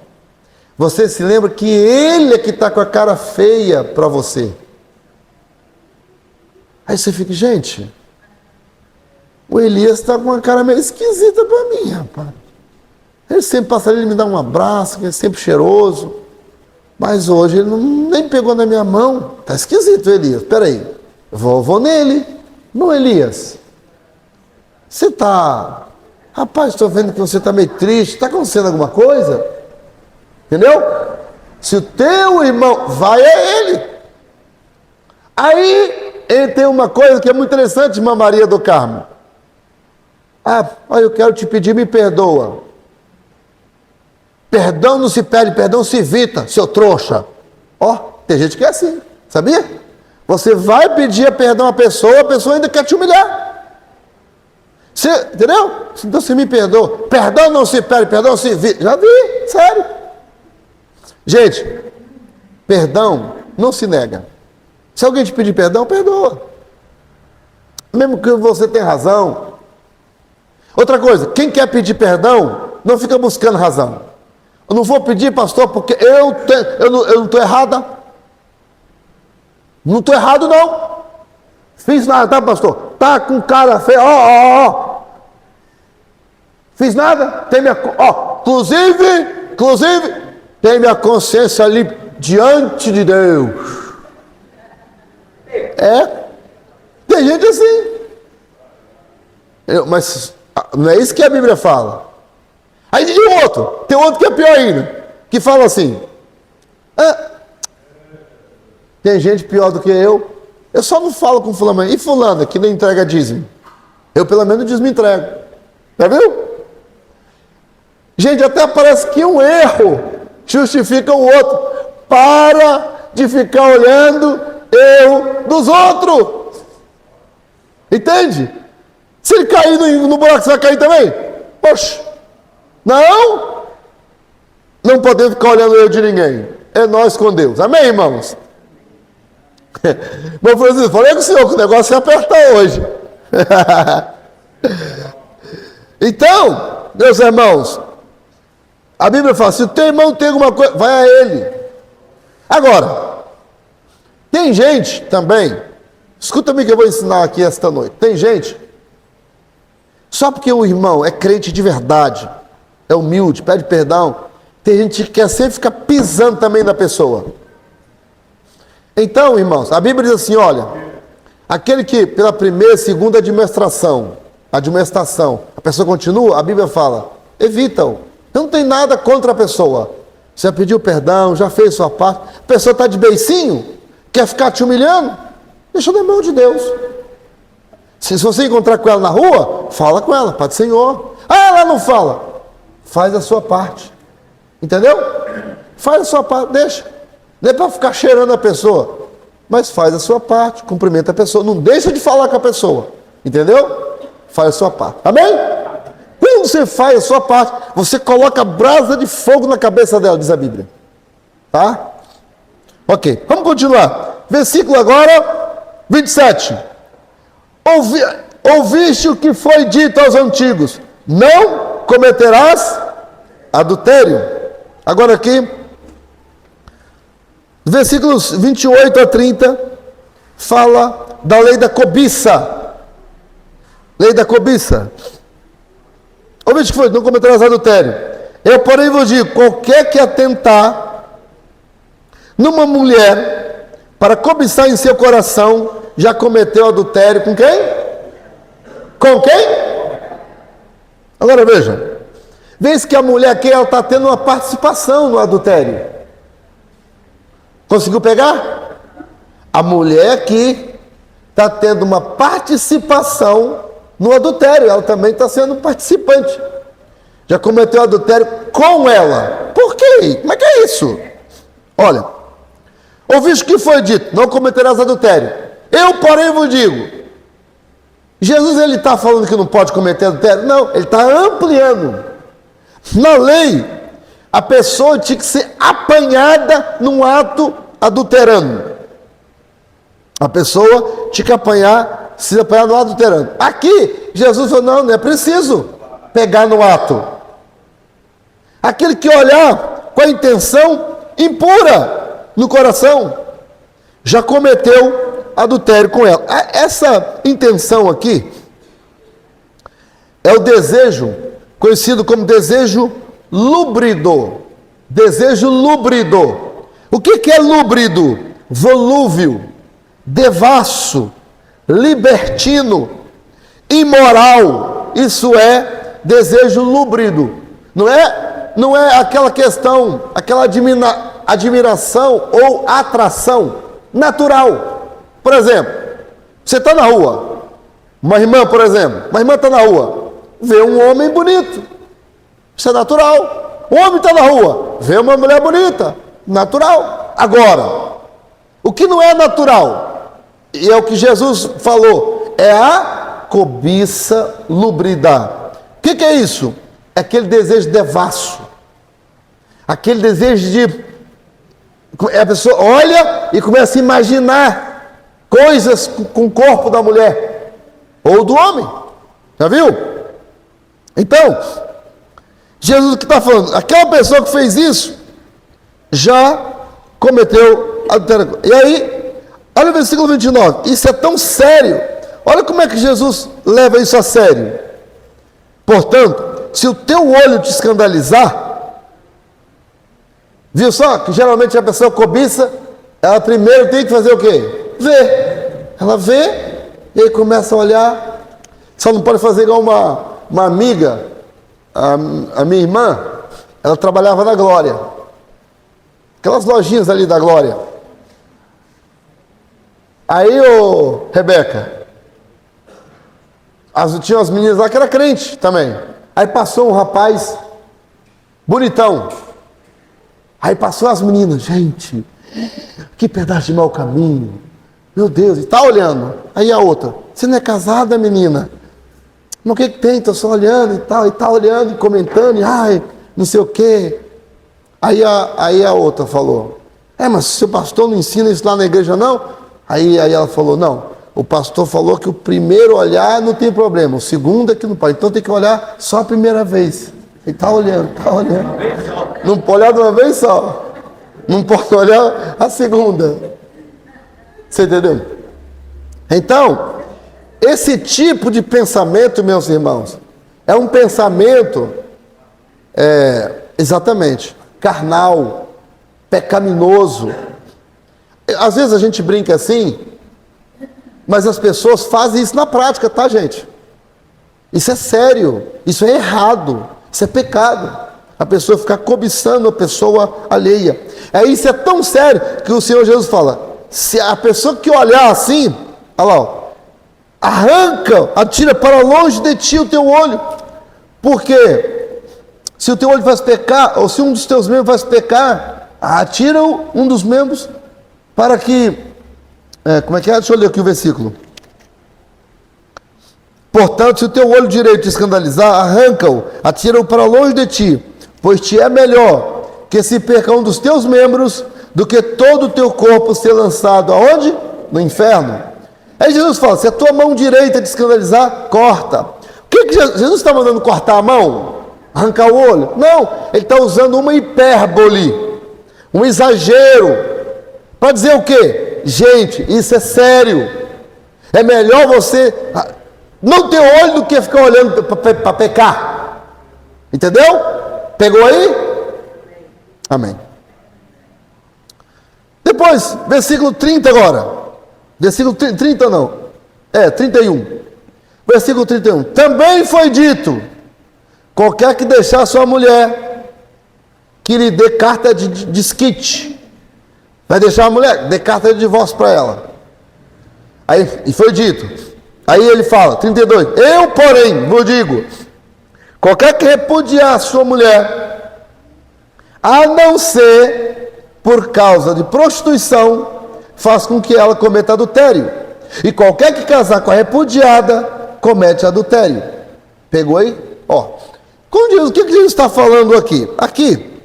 A: Você se lembra que ele é que está com a cara feia para você. Aí você fica, gente, o Elias está com uma cara meio esquisita para mim, rapaz. Ele sempre passa ali, ele me dá um abraço, ele é sempre cheiroso. Mas hoje ele nem pegou na minha mão. Está esquisito, Elias. Espera aí, vou nele. Não, Elias, você está Rapaz, estou vendo que você está meio triste. Está acontecendo alguma coisa? Entendeu? Se o teu irmão vai a ele. Aí tem uma coisa que é muito interessante, irmã Maria do Carmo. Eu quero te pedir, me perdoa. Perdão não se pede, perdão se evita, seu trouxa. Tem gente que é assim, sabia? Você vai pedir perdão à pessoa, a pessoa ainda quer te humilhar. Entendeu? Então você me perdoa. Perdão não se pede, perdão se evita. Já vi, sério. Gente, perdão não se nega. Se alguém te pedir perdão, perdoa. Mesmo que você tenha razão. Outra coisa, quem quer pedir perdão, não fica buscando razão. Eu não vou pedir, pastor, porque eu não estou errada. Não estou errado, não. Fiz nada, tá, pastor? Tá com cara feia, Fiz nada, tem minha... Inclusive, tem minha consciência ali diante de Deus. Tem gente assim. Mas não é isso que a Bíblia fala. Aí tem outro que é pior ainda, que fala assim, tem gente pior do que eu só não falo com fulano, e fulana que não entrega dízimo, eu pelo menos dízimo entrego, já viu? Gente, até parece que um erro justifica o outro, para de ficar olhando eu dos outros, entende? Se ele cair no buraco, você vai cair também? Poxa! Não podemos ficar olhando eu de ninguém. É nós com Deus. Amém, irmãos? Meu Francisco, falei com o senhor que o negócio ia apertar hoje. Então, meus irmãos, a Bíblia fala, se o teu irmão tem alguma coisa, vai a ele. Agora, tem gente também, escuta-me que eu vou ensinar aqui esta noite. Tem gente, só porque o irmão é crente de verdade, é humilde, pede perdão, tem gente que quer sempre ficar pisando também na pessoa. Então, irmãos, a Bíblia diz assim, olha, aquele que pela primeira e segunda admoestação, a pessoa continua, a Bíblia fala, evita-o. Não tem nada contra a pessoa. Você já pediu perdão, já fez sua parte, a pessoa está de beicinho, quer ficar te humilhando, deixa na mão de Deus. Se você encontrar com ela na rua, fala com ela, Pai do Senhor. Ela não fala. Faz a sua parte. Entendeu? Faz a sua parte, deixa. Não é para ficar cheirando a pessoa, mas faz a sua parte, cumprimenta a pessoa. Não deixa de falar com a pessoa. Entendeu? Faz a sua parte. Amém? Quando você faz a sua parte, você coloca brasa de fogo na cabeça dela, diz a Bíblia. Tá? Ok, vamos continuar. Versículo agora, 27. Ouviste o que foi dito aos antigos, não cometerás adultério. Agora aqui, versículos 28 a 30, fala da lei da cobiça. Lei da cobiça. Ouviste o que foi, não cometerás adultério. Eu, porém, vos digo, qualquer que atentar numa mulher para cobiçar em seu coração, já cometeu adultério com quem? Com quem? Agora veja, vês que a mulher aqui ela está tendo uma participação no adultério. Conseguiu pegar? A mulher aqui está tendo uma participação no adultério, ela também está sendo participante. Já cometeu adultério com ela. Por quê? Como é que é isso? Olha, ouviste o que foi dito, não cometerás adultério. Eu, porém, vos digo, Jesus ele está falando que não pode cometer adultério? Não, ele está ampliando. Na lei, a pessoa tinha que ser apanhada num ato adulterando. A pessoa tinha que se apanhar no ato adulterando. Aqui, Jesus falou, não é preciso pegar no ato. Aquele que olhar com a intenção impura no coração, já cometeu adultério com ela. Essa intenção aqui é o desejo, conhecido como desejo lúbrido. Desejo lúbrido. O que é lúbrido? Volúvel, devasso, libertino, imoral. Isso é desejo lúbrido. Não é aquela questão, aquela admiração ou atração natural. Por exemplo, você está na rua, uma irmã, por exemplo, uma irmã está na rua, vê um homem bonito, isso é natural. O homem está na rua, vê uma mulher bonita, natural. Agora, o que não é natural, e é o que Jesus falou, é a cobiça lúbrida. O que é isso? É aquele desejo devasso, aquele desejo de... A pessoa olha e começa a imaginar coisas com o corpo da mulher ou do homem, já viu? Então, Jesus que está falando, aquela pessoa que fez isso já cometeu adultério. E aí, olha o versículo 29, isso é tão sério, olha como é que Jesus leva isso a sério. Portanto, se o teu olho te escandalizar, viu só que geralmente a pessoa cobiça, ela primeiro tem que fazer o quê? Ver. Ela vê e aí começa a olhar. Só não pode fazer igual uma amiga, a minha irmã, ela trabalhava na Glória, aquelas lojinhas ali da Glória. Aí, Rebeca, tinha umas meninas lá que era crente também. Aí passou um rapaz bonitão. Aí passou as meninas, gente, que pedaço de mau caminho, meu Deus, e tá olhando. Aí a outra, você não é casada, menina? Mas o que tem? Estou só olhando e tá olhando e comentando, e ai, não sei o quê. Aí a outra falou, mas seu pastor não ensina isso lá na igreja não? Aí ela falou, não, o pastor falou que o primeiro olhar não tem problema, o segundo é que não pode, então tem que olhar só a primeira vez. Ele tá olhando. Não pode olhar de uma vez só. Não pode olhar a segunda. Você entendeu? Então, esse tipo de pensamento, meus irmãos, é um pensamento, exatamente, carnal, pecaminoso. Às vezes a gente brinca assim, mas as pessoas fazem isso na prática, tá, gente? Isso é sério, isso é errado, isso é pecado. A pessoa ficar cobiçando a pessoa alheia. Isso é tão sério que o Senhor Jesus fala, se a pessoa que olhar assim, olha lá, arranca, atira para longe de ti o teu olho. Porque se o teu olho faz pecar, ou se um dos teus membros faz pecar, atira um dos membros para que... como é que é? Deixa eu ler aqui o versículo. Portanto, se o teu olho direito te escandalizar, arranca-o, atira-o para longe de ti, pois te é melhor que se perca um dos teus membros do que todo o teu corpo ser lançado aonde? No inferno. Aí Jesus fala, se a tua mão direita te escandalizar, corta. O que Jesus está mandando cortar a mão? Arrancar o olho? Não, ele está usando uma hipérbole, um exagero, para dizer o quê? Gente, isso é sério. É melhor você não ter olho do que ficar olhando para pecar. Entendeu? Pegou aí? Amém. Depois, versículo 30 agora. Versículo 30 não. 31. Versículo 31. Também foi dito, qualquer que deixar sua mulher, que lhe dê carta de desquite. Vai deixar a mulher? Dê carta de divórcio para ela. Aí, e foi dito. Aí ele fala, 32. Eu, porém, vos digo, qualquer que repudiar sua mulher, a não ser por causa de prostituição, faz com que ela cometa adultério. E qualquer que casar com a repudiada, comete adultério. Pegou aí? O que Jesus está falando aqui? Aqui.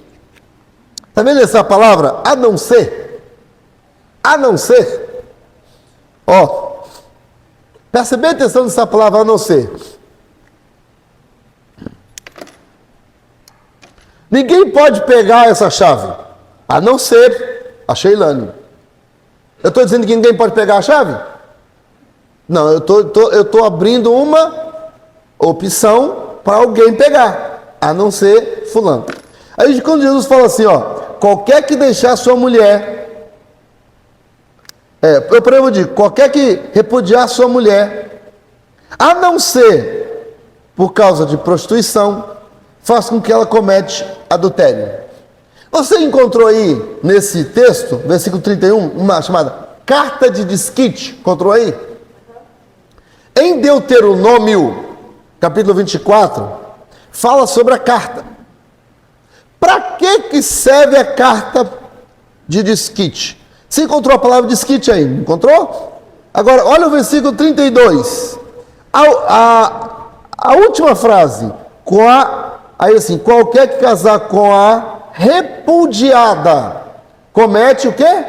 A: Está vendo essa palavra? A não ser. A não ser. Presta bem atenção nessa palavra, a não ser. Ninguém pode pegar essa chave, a não ser a Sheilane. Eu estou dizendo que ninguém pode pegar a chave? Não, eu estou abrindo uma opção para alguém pegar, a não ser fulano. Aí quando Jesus fala assim, qualquer que deixar sua mulher, eu digo, qualquer que repudiar sua mulher, a não ser por causa de prostituição, faz com que ela comete adultério. Você encontrou aí, nesse texto, versículo 31, uma chamada carta de desquite, encontrou aí? Em Deuteronômio, capítulo 24, fala sobre a carta. Para que serve a carta de desquite? Você encontrou a palavra desquite aí, encontrou? Agora, olha o versículo 32. A última frase, aí assim, qualquer que casar com a repudiada, comete o quê?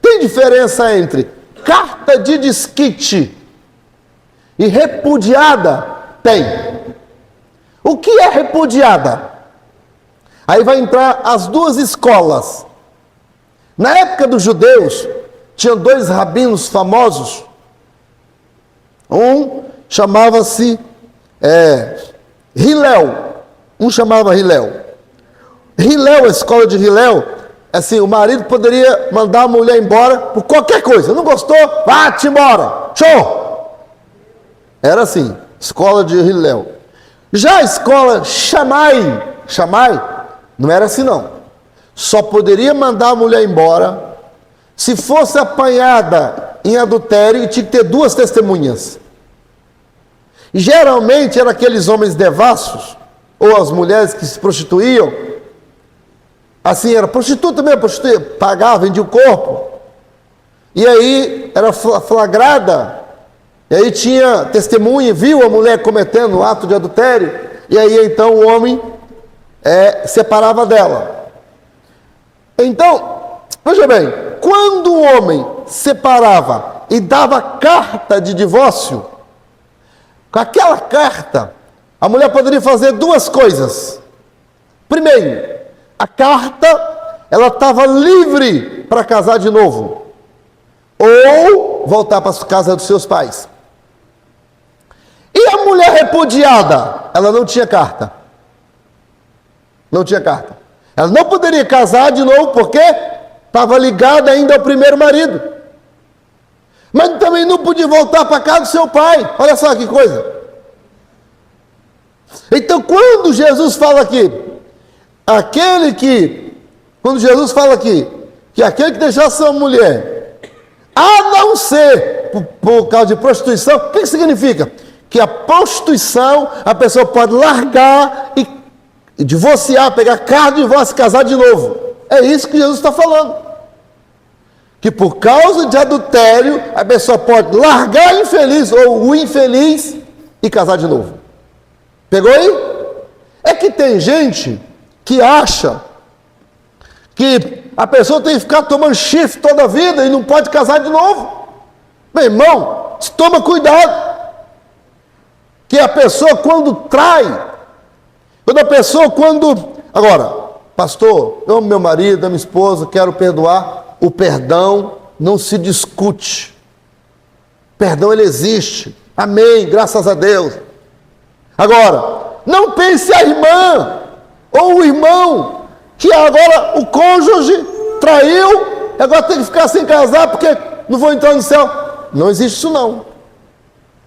A: Tem diferença entre carta de desquite e repudiada? Tem. O que é repudiada? Aí vai entrar as duas escolas. Na época dos judeus, tinham dois rabinos famosos. Um chamava-se Hillel. Um chamava Hillel. Hillel, a escola de Hillel, assim, o marido poderia mandar a mulher embora por qualquer coisa. Não gostou? Vá-te embora. Show! Era assim, escola de Hillel. Já a escola Shammai, não era assim não. Só poderia mandar a mulher embora se fosse apanhada em adultério e tinha que ter duas testemunhas. E geralmente eram aqueles homens devassos, ou as mulheres que se prostituíam. Assim, era prostituta mesmo, prostituía, pagava, vendia o corpo. E aí era flagrada. E aí tinha testemunha, viu a mulher cometendo um ato de adultério. E aí então o homem separava dela. Então, veja bem, quando o homem separava e dava carta de divórcio, com aquela carta, a mulher poderia fazer duas coisas. Primeiro, a carta, ela estava livre para casar de novo, ou voltar para a casa dos seus pais. E a mulher repudiada, ela não tinha carta. Não tinha carta. Ela não poderia casar de novo porque estava ligada ainda ao primeiro marido. Mas também não podia voltar para a casa do seu pai. Olha só que coisa. Então, quando Jesus fala aqui, quando Jesus fala aqui, que aquele que deixar sua mulher, a não ser por causa de prostituição, o que significa? Que a prostituição, a pessoa pode largar e divorciar, pegar carta de divórcio e casar de novo. É isso que Jesus está falando. Que por causa de adultério, a pessoa pode largar a infeliz ou o infeliz e casar de novo. Pegou aí? É que tem gente que acha que a pessoa tem que ficar tomando chifre toda a vida e não pode casar de novo. Meu irmão, toma cuidado. Que a pessoa quando trai, agora, pastor, eu amo meu marido, amo minha esposa, quero perdoar. O perdão não se discute. Perdão, ele existe. Amém, graças a Deus. Agora, não pense a irmã ou o irmão que agora o cônjuge traiu, agora tem que ficar sem casar porque não vou entrar no céu. Não existe isso não.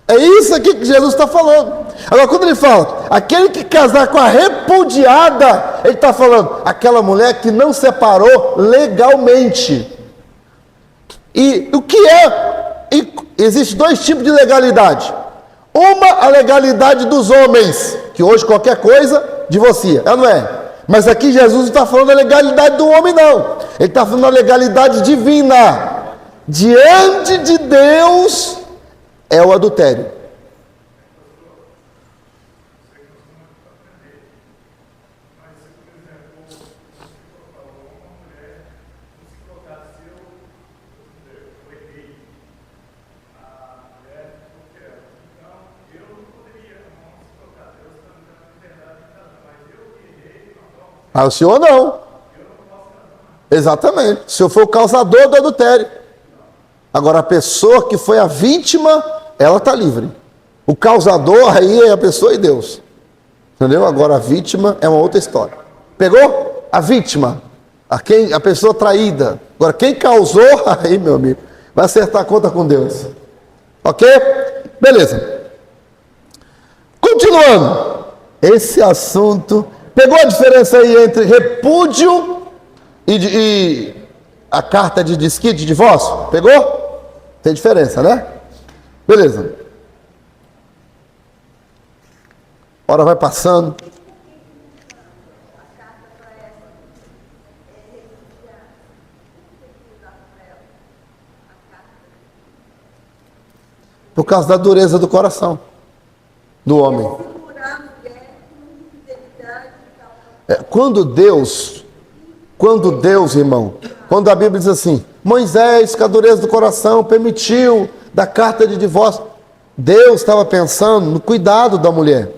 A: É isso aqui que Jesus está falando. Agora, quando ele fala, aquele que casar com a repudiada, ele está falando, aquela mulher que não separou legalmente. E o que é? Existe dois tipos de legalidade. Uma, a legalidade dos homens, que hoje qualquer coisa divorcia, não é? Mas aqui Jesus não está falando da legalidade do homem, não. Ele está falando da legalidade divina. Diante de Deus é o adultério. Ah, o senhor não. Exatamente. O senhor foi o causador do adultério. Agora, a pessoa que foi a vítima, ela está livre. O causador aí é a pessoa e Deus. Entendeu? Agora, a vítima é uma outra história. Pegou? A vítima. A pessoa traída. Agora, quem causou, aí, meu amigo, vai acertar a conta com Deus. Ok? Beleza. Continuando. Esse assunto... Pegou a diferença aí entre repúdio e a carta de desquite, de divórcio? Pegou? Tem diferença, né? Beleza. A hora vai passando. Por causa da dureza do coração do homem. Quando Deus, irmão, quando a Bíblia diz assim, Moisés, com a dureza do coração, permitiu da carta de divórcio, Deus estava pensando no cuidado da mulher.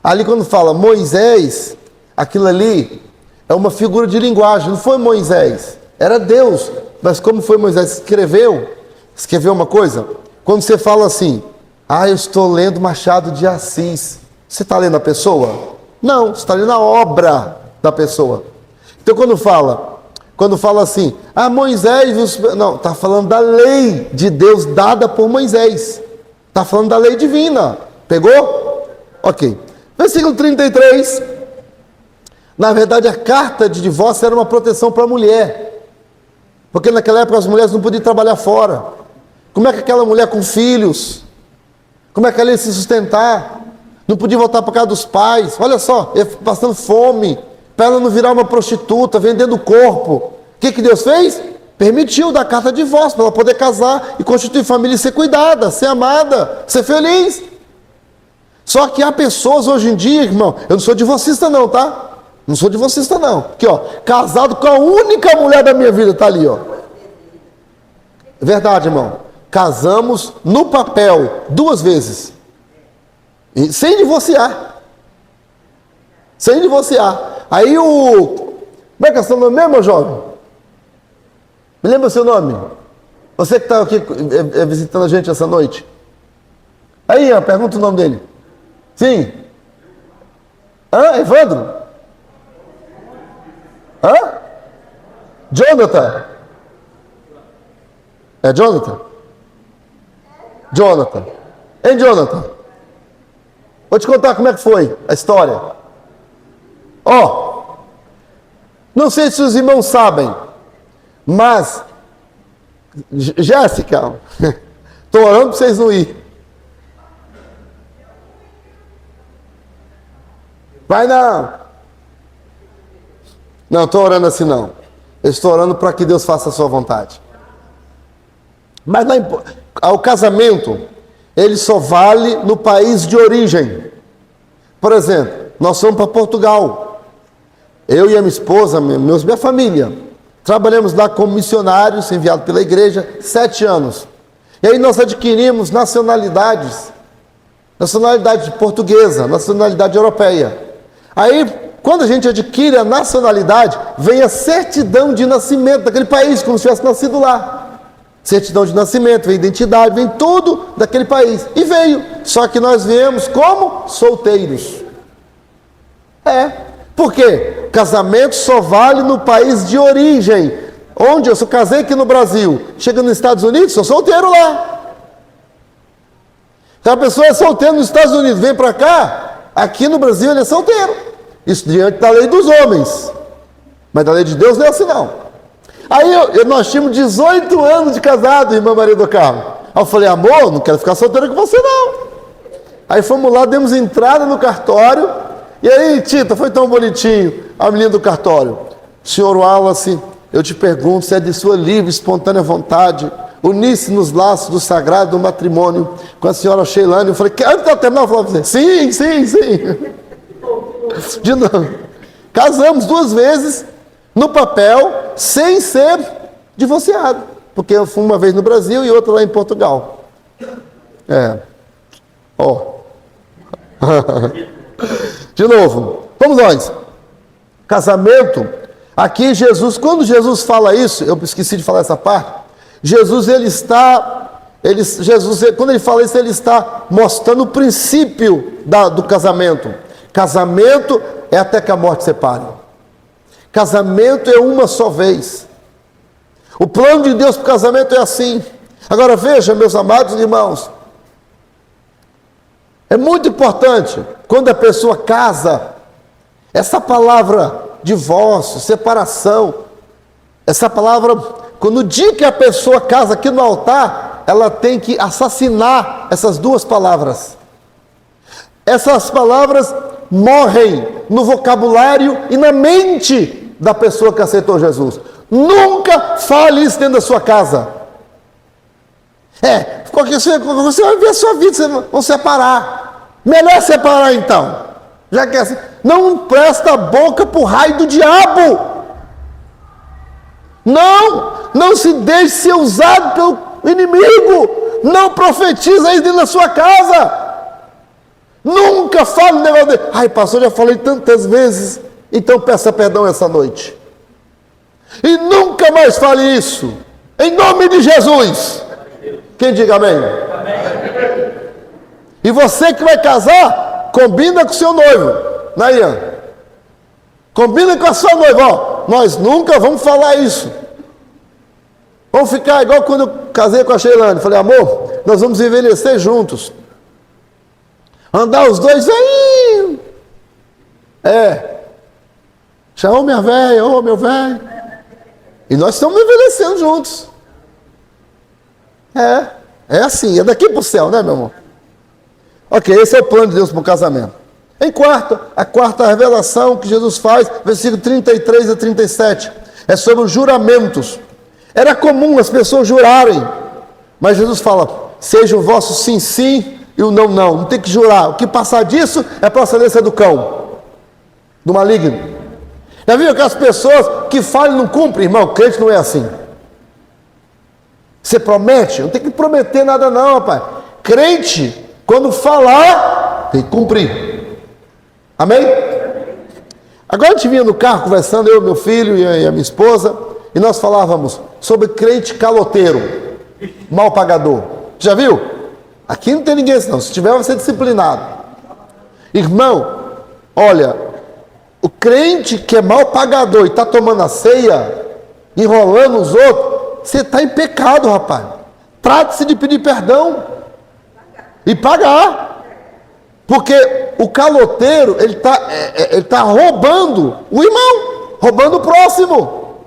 A: Ali quando fala Moisés, aquilo ali é uma figura de linguagem, não foi Moisés, era Deus. Mas como foi Moisés? Escreveu uma coisa? Quando você fala assim, eu estou lendo Machado de Assis, você está lendo a pessoa? Não, você está lendo a obra da pessoa. Então quando fala assim, Moisés, não, está falando da lei de Deus dada por Moisés. Está falando da lei divina. Pegou? Ok. Versículo 33. Na verdade, a carta de divórcio era uma proteção para a mulher. Porque naquela época as mulheres não podiam trabalhar fora. Como é que aquela mulher com filhos, como é que ela ia se sustentar? Não podia voltar para casa dos pais. Olha só, passando fome, para ela não virar uma prostituta, vendendo o corpo. O que Deus fez? Permitiu dar carta de divórcio, para ela poder casar e constituir família e ser cuidada, ser amada, ser feliz. Só que há pessoas hoje em dia, irmão, eu não sou divorcista não, tá? Não sou divorcista não. Aqui, ó, casado com a única mulher da minha vida, tá ali, ó. Verdade, irmão. Casamos no papel 2 vezes. E sem divorciar. Sem divorciar. Aí como é que é o seu nome mesmo, jovem? Me lembra o seu nome? Você que está aqui visitando a gente essa noite. Aí, pergunta o nome dele. Sim. Evandro? Jonathan? É Jonathan? Jonathan. Hein, Jonathan? Vou te contar como é que foi a história. Não sei se os irmãos sabem, mas Jéssica, estou orando para vocês não ir. Vai não. Não, estou orando assim não. Eu estou orando para que Deus faça a sua vontade. Mas o casamento, ele só vale no país de origem. Por exemplo, nós fomos para Portugal. Eu e a minha esposa, minha família, trabalhamos lá como missionários, enviados pela igreja, 7 anos. E aí nós adquirimos nacionalidade portuguesa, nacionalidade europeia. Aí, quando a gente adquire a nacionalidade, vem a certidão de nascimento daquele país, como se tivesse nascido lá. Certidão de nascimento, vem identidade, vem tudo daquele país. E veio. Só que nós viemos como solteiros. Por quê? Casamento só vale no país de origem. Onde eu casei aqui no Brasil, chega nos Estados Unidos, sou solteiro lá. Então a pessoa é solteira nos Estados Unidos, vem para cá, aqui no Brasil ele é solteiro. Isso diante da lei dos homens. Mas da lei de Deus não é assim não. Aí nós tínhamos 18 anos de casado, irmã Maria do Carmo. Aí eu falei, amor, não quero ficar solteiro com você não. Aí fomos lá, demos entrada no cartório. E aí, Tita, foi tão bonitinho. A menina do cartório. Senhor Wallace, eu te pergunto se é de sua livre, espontânea vontade unir-se nos laços do sagrado matrimônio com a senhora Sheilane. Eu falei, antes de eu terminar, eu falei para você, sim. De novo. Casamos 2 vezes no papel, sem ser divorciado. Porque eu fui uma vez no Brasil e outra lá em Portugal. De novo, vamos nós. Casamento, aqui Jesus, quando Jesus fala isso, eu esqueci de falar essa parte, quando ele fala isso, ele está mostrando o princípio do casamento. Casamento é até que a morte separe. Casamento é uma só vez. O plano de Deus para o casamento é assim. Agora veja, meus amados irmãos, É muito importante, quando a pessoa casa, essa palavra divórcio, separação, essa palavra, quando o dia que a pessoa casa aqui no altar, ela tem que assassinar essas duas palavras. Essas palavras morrem no vocabulário e na mente da pessoa que aceitou Jesus. Nunca fale isso dentro da sua casa. Você vai ver a sua vida, vocês vão separar. Melhor separar então. Já que é assim, não presta a boca para o raio do diabo. Não se deixe ser usado pelo inimigo. Não profetiza isso dentro da sua casa. Nunca fale um negócio dele. Ai, pastor, já falei tantas vezes. Então peça perdão essa noite. E nunca mais fale isso. Em nome de Jesus. Quem diga amém? Amém. E você que vai casar, combina com o seu noivo. Né, Ian? Combina com a sua noiva. Ó, nós nunca vamos falar isso. Vamos ficar igual quando eu casei com a Sheilane. Falei, amor, nós vamos envelhecer juntos. Andar os dois velhinhos. Chamou minha velha, ô meu velho. E nós estamos envelhecendo juntos. É assim, é daqui para o céu, né, meu amor? Ok, esse é o plano de Deus para o casamento. Em quarto, a quarta revelação que Jesus faz, versículo 33 a 37, é sobre os juramentos. Era comum as pessoas jurarem, mas Jesus fala, seja o vosso sim, sim, e o não, não. Não tem que jurar. O que passar disso é procedência do cão, do maligno. Já viu aquelas pessoas que falam e não cumprem? Irmão, crente não é assim. Você promete? Não tem que prometer nada não, rapaz. Crente, quando falar, tem que cumprir. Amém? Agora a gente vinha no carro conversando, eu, meu filho e a minha esposa, e nós falávamos sobre crente caloteiro, mal pagador. Já viu? Aqui não tem ninguém assim não. Se tiver, vai ser disciplinado. Irmão, olha, o crente que é mal pagador e está tomando a ceia, enrolando os outros, você está em pecado, rapaz. Trate-se de pedir perdão e pagar. Porque o caloteiro, ele tá roubando o irmão, roubando o próximo.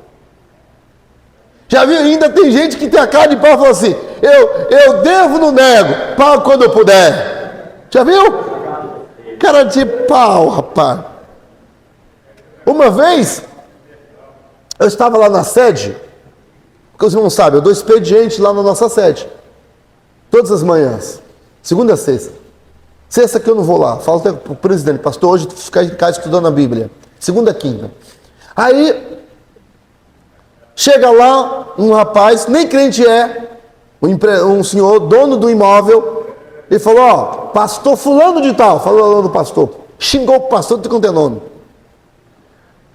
A: Já viu? Ainda tem gente que tem a cara de pau e fala assim, eu devo, não nego, pago quando eu puder. Já viu? Cara de pau, rapaz. Uma vez, eu estava lá na sede, porque os irmãos sabem, eu dou expediente lá na nossa sede, todas as manhãs, segunda a sexta. Sexta que eu não vou lá, falo até para o presidente, pastor, hoje tu fica em casa estudando a Bíblia. Segunda a quinta. Aí, chega lá um rapaz, nem crente é, um senhor, dono do imóvel, e falou, ó, pastor fulano de tal, falou o nome do pastor, xingou o pastor de quanto é nome.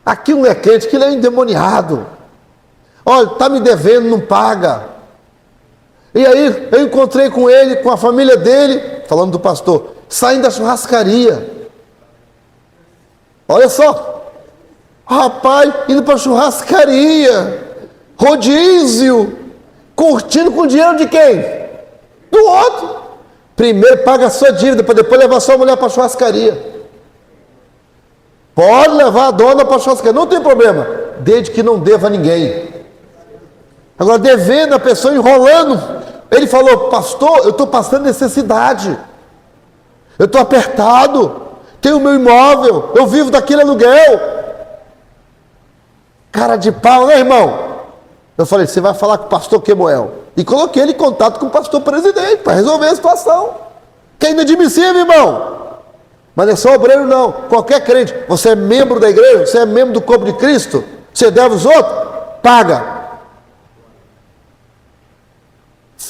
A: Aquilo não é crente, aquilo é endemoniado. Olha, está me devendo, não paga. E aí, eu encontrei com ele, com a família dele, falando do pastor, saindo da churrascaria. Olha só, rapaz, indo para a churrascaria, rodízio, curtindo com dinheiro de quem? Do outro. Primeiro paga a sua dívida, para depois levar sua mulher para a churrascaria. Pode levar a dona para a churrascaria, não tem problema, desde que não deva a ninguém. Agora, devendo a pessoa, enrolando, ele falou, pastor, eu estou passando necessidade, eu estou apertado, tenho o meu imóvel, eu vivo daquele aluguel. Cara de pau, né, irmão? Eu falei, você vai falar com o pastor Quemuel. E coloquei ele em contato com o pastor presidente, para resolver a situação. Que é inadmissível, irmão. Mas não é só obreiro não, qualquer crente, você é membro da igreja, você é membro do corpo de Cristo, você deve os outros, paga.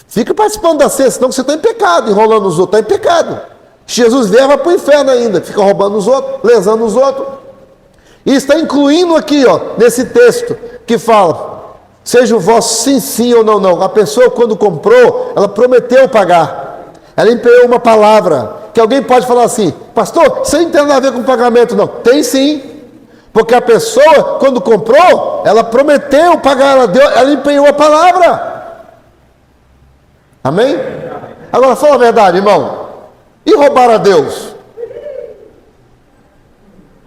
A: Fica participando da ceia, senão você está em pecado, enrolando os outros, está em pecado. Jesus leva para o inferno ainda, fica roubando os outros, lesando os outros. E está incluindo aqui, ó, nesse texto, que fala, seja o vosso sim, sim ou não, não. A pessoa quando comprou, ela prometeu pagar, ela empenhou uma palavra, que alguém pode falar assim, pastor, isso aí não tem nada a ver com pagamento, não. Tem sim, porque a pessoa, quando comprou, ela prometeu pagar, ela empenhou a palavra. Amém? Agora, fala a verdade, irmão. E roubar a Deus?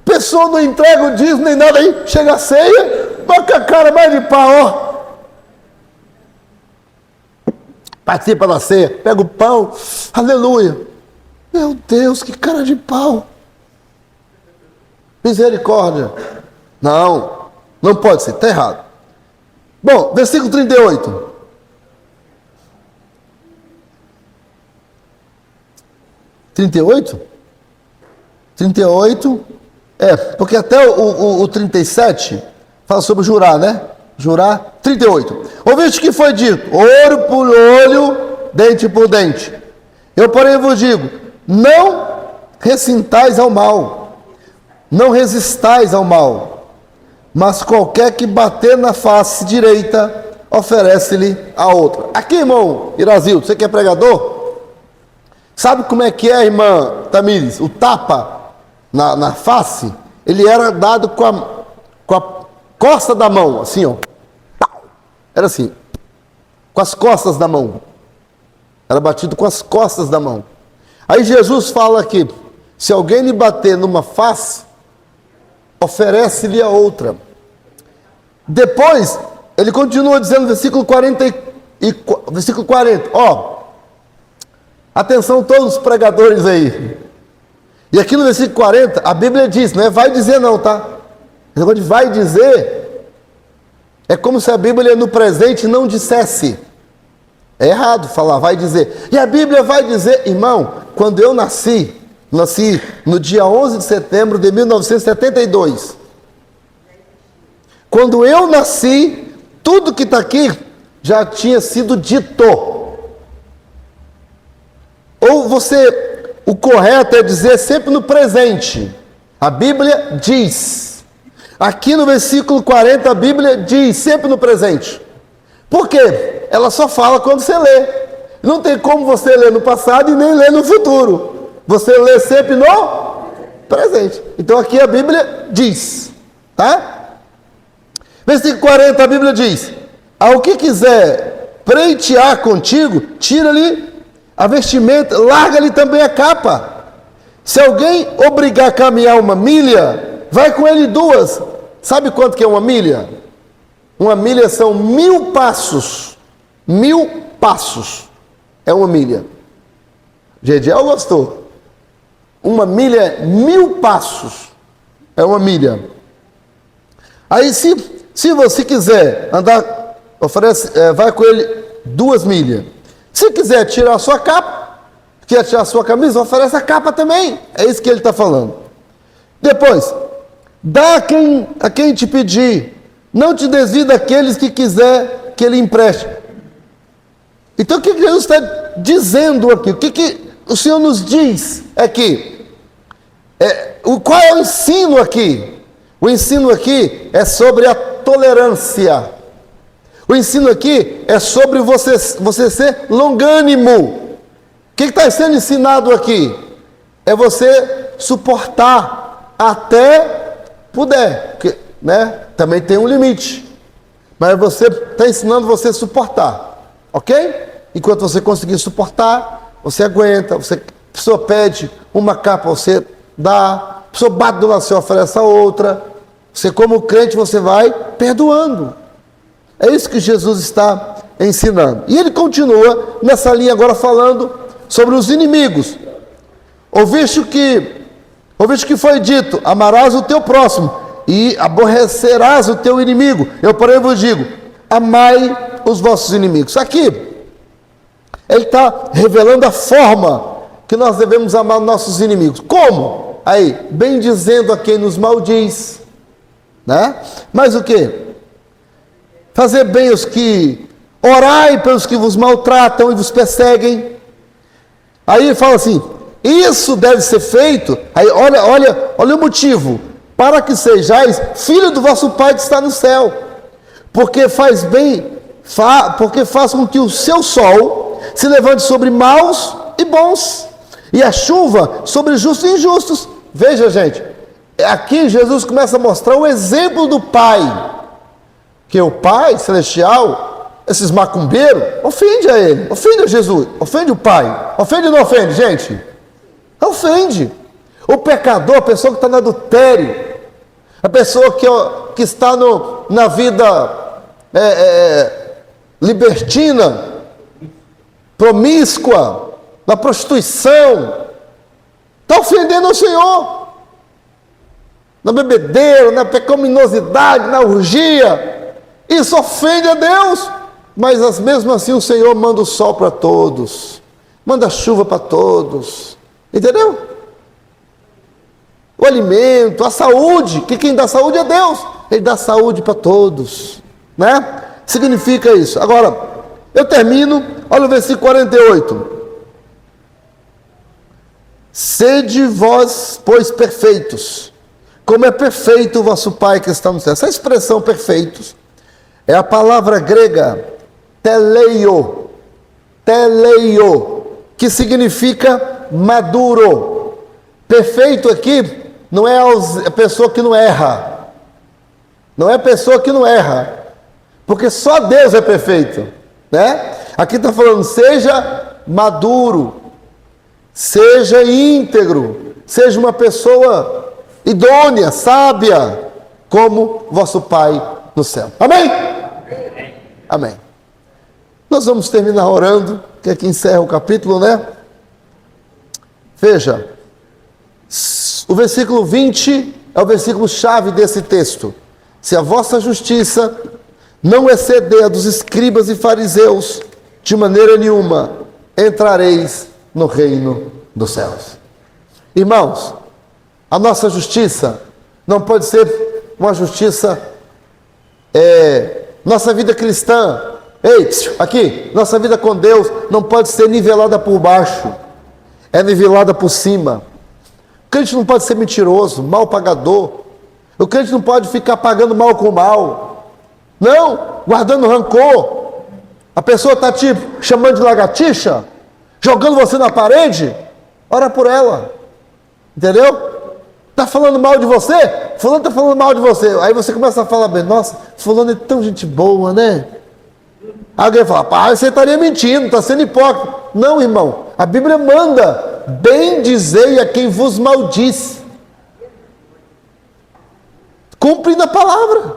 A: Pessoa não entrega o dízimo nem nada aí, chega a ceia, vai com a cara mais de pau, ó. Participa da ceia, pega o pão, aleluia. Meu Deus, que cara de pau. Misericórdia. Não, não pode ser, está errado. Bom, versículo 38. 38? 38, porque até o 37 fala sobre jurar, né? Jurar, 38. Ouviste que foi dito, olho por olho, dente por dente. Eu, porém, vos digo, não resistais ao mal, não resistais ao mal, mas qualquer que bater na face direita, oferece-lhe a outra. Aqui, irmão Irazildo, você que é pregador, sabe como é que é, irmã Tamires? O tapa na face, ele era dado com a costa da mão, assim, ó. Era assim, com as costas da mão. Era batido com as costas da mão. Aí Jesus fala aqui, se alguém lhe bater numa face, oferece-lhe a outra. Depois, ele continua dizendo, versículo 40, ó, atenção todos os pregadores aí. E aqui no versículo 40, a Bíblia diz, não é vai dizer não, tá? Esse negócio de vai dizer, é como se a Bíblia no presente não dissesse. É errado falar vai dizer. E a Bíblia vai dizer, irmão, quando eu nasci no dia 11 de setembro de 1972. Quando eu nasci, tudo que está aqui já tinha sido dito. Ou o correto é dizer sempre no presente. A Bíblia diz. Aqui no versículo 40, a Bíblia diz sempre no presente. Por quê? Ela só fala quando você lê. Não tem como você ler no passado e nem ler no futuro. Você lê sempre no presente. Então aqui a Bíblia diz. Tá? Versículo 40, a Bíblia diz: ao que quiser pleitear contigo, tira-lhe a vestimenta, larga-lhe também a capa. Se alguém obrigar a caminhar uma milha, vai com ele 2. Sabe quanto que é uma milha? Uma milha são 1000 passos. 1000 passos é uma milha. Gediel gostou. Uma milha é 1000 passos. É uma milha. Aí se você quiser andar, vai com ele 2 milhas. Se quiser tirar a sua capa, quer tirar a sua camisa, oferece a capa também. É isso que ele está falando. Depois, dá a quem te pedir. Não te desvie daqueles que quiser que ele empreste. Então o que Jesus está dizendo aqui? O que o Senhor nos diz aqui? Qual é o ensino aqui? O ensino aqui é sobre a tolerância. O ensino aqui é sobre você ser longânimo. O que está sendo ensinado aqui? É você suportar até puder, porque, né, também tem um limite. Mas você está ensinando você a suportar, ok? Enquanto você conseguir suportar, você aguenta. A pessoa pede uma capa, você dá. A pessoa bate do lado, você oferece a outra. Você, como crente, você vai perdoando. É isso que Jesus está ensinando. E ele continua nessa linha agora falando sobre os inimigos. Ouviste que foi dito, amarás o teu próximo e aborrecerás o teu inimigo. Eu, porém, vos digo, amai os vossos inimigos. Aqui, ele está revelando a forma que nós devemos amar nossos inimigos. Como? Aí, bem dizendo a quem nos maldiz, né? Mas o que? Fazer bem os que... Orai pelos que vos maltratam e vos perseguem. Aí ele fala assim, isso deve ser feito, aí olha o motivo, para que sejais filho do vosso Pai que está no céu, porque faz com que o seu sol se levante sobre maus e bons, e a chuva sobre justos e injustos. Veja, gente, aqui Jesus começa a mostrar o exemplo do Pai, que o Pai Celestial, esses macumbeiros, ofende a ele, ofende a Jesus, ofende o Pai, ofende ou não ofende, gente? ofende. O pecador, a pessoa que está no adultério, a pessoa que está na vida libertina, promíscua, na prostituição, está ofendendo o Senhor. Na bebedeira, na pecaminosidade, na orgia, isso ofende a Deus. Mas mesmo assim o Senhor manda o sol para todos, manda chuva para todos, entendeu? O alimento, a saúde, que quem dá saúde é Deus, Ele dá saúde para todos, né? Significa isso. Agora, eu termino, olha o versículo 48. Sede vós, pois, perfeitos, como é perfeito o vosso Pai que está no céu. Essa expressão perfeitos é a palavra grega teleio, que significa maduro. Perfeito aqui não é a pessoa que não erra, não é a pessoa que não erra, porque só Deus é perfeito, né? Aqui está falando, seja maduro, seja íntegro, seja uma pessoa idônea, sábia, como vosso Pai no céu. Amém? Amém. Nós vamos terminar orando, que aqui encerra o capítulo, né? Veja, o versículo 20 é o versículo chave desse texto. Se a vossa justiça não exceder a dos escribas e fariseus, de maneira nenhuma entrareis no reino dos céus. Irmãos, a nossa justiça não pode ser uma justiça, nossa vida cristã, aqui, nossa vida com Deus não pode ser nivelada por baixo, é nivelada por cima. O crente não pode ser mentiroso, mal pagador. O crente não pode ficar pagando mal com mal, não, guardando rancor. A pessoa está te chamando de lagartixa, jogando você na parede, ora por ela, entendeu? Está falando mal de você? Fulano está falando mal de você. Aí você começa a falar bem, nossa, fulano é tão gente boa, né? Alguém fala, pá, você estaria mentindo, está sendo hipócrita. Não, irmão, a Bíblia manda, bendizei a quem vos maldiz. Cumprindo a palavra.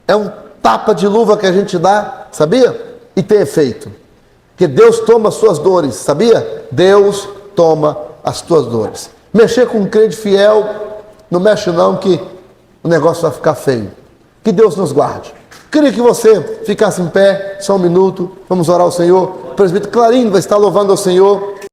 A: É um tapa de luva que a gente dá, sabia? E tem efeito. Que Deus toma as suas dores, sabia? Deus toma as tuas dores. Mexer com um crente fiel, não mexe não, que o negócio vai ficar feio. Que Deus nos guarde. Queria que você ficasse em pé, só um minuto, vamos orar ao Senhor. O presbítero Clarinho vai estar louvando ao Senhor.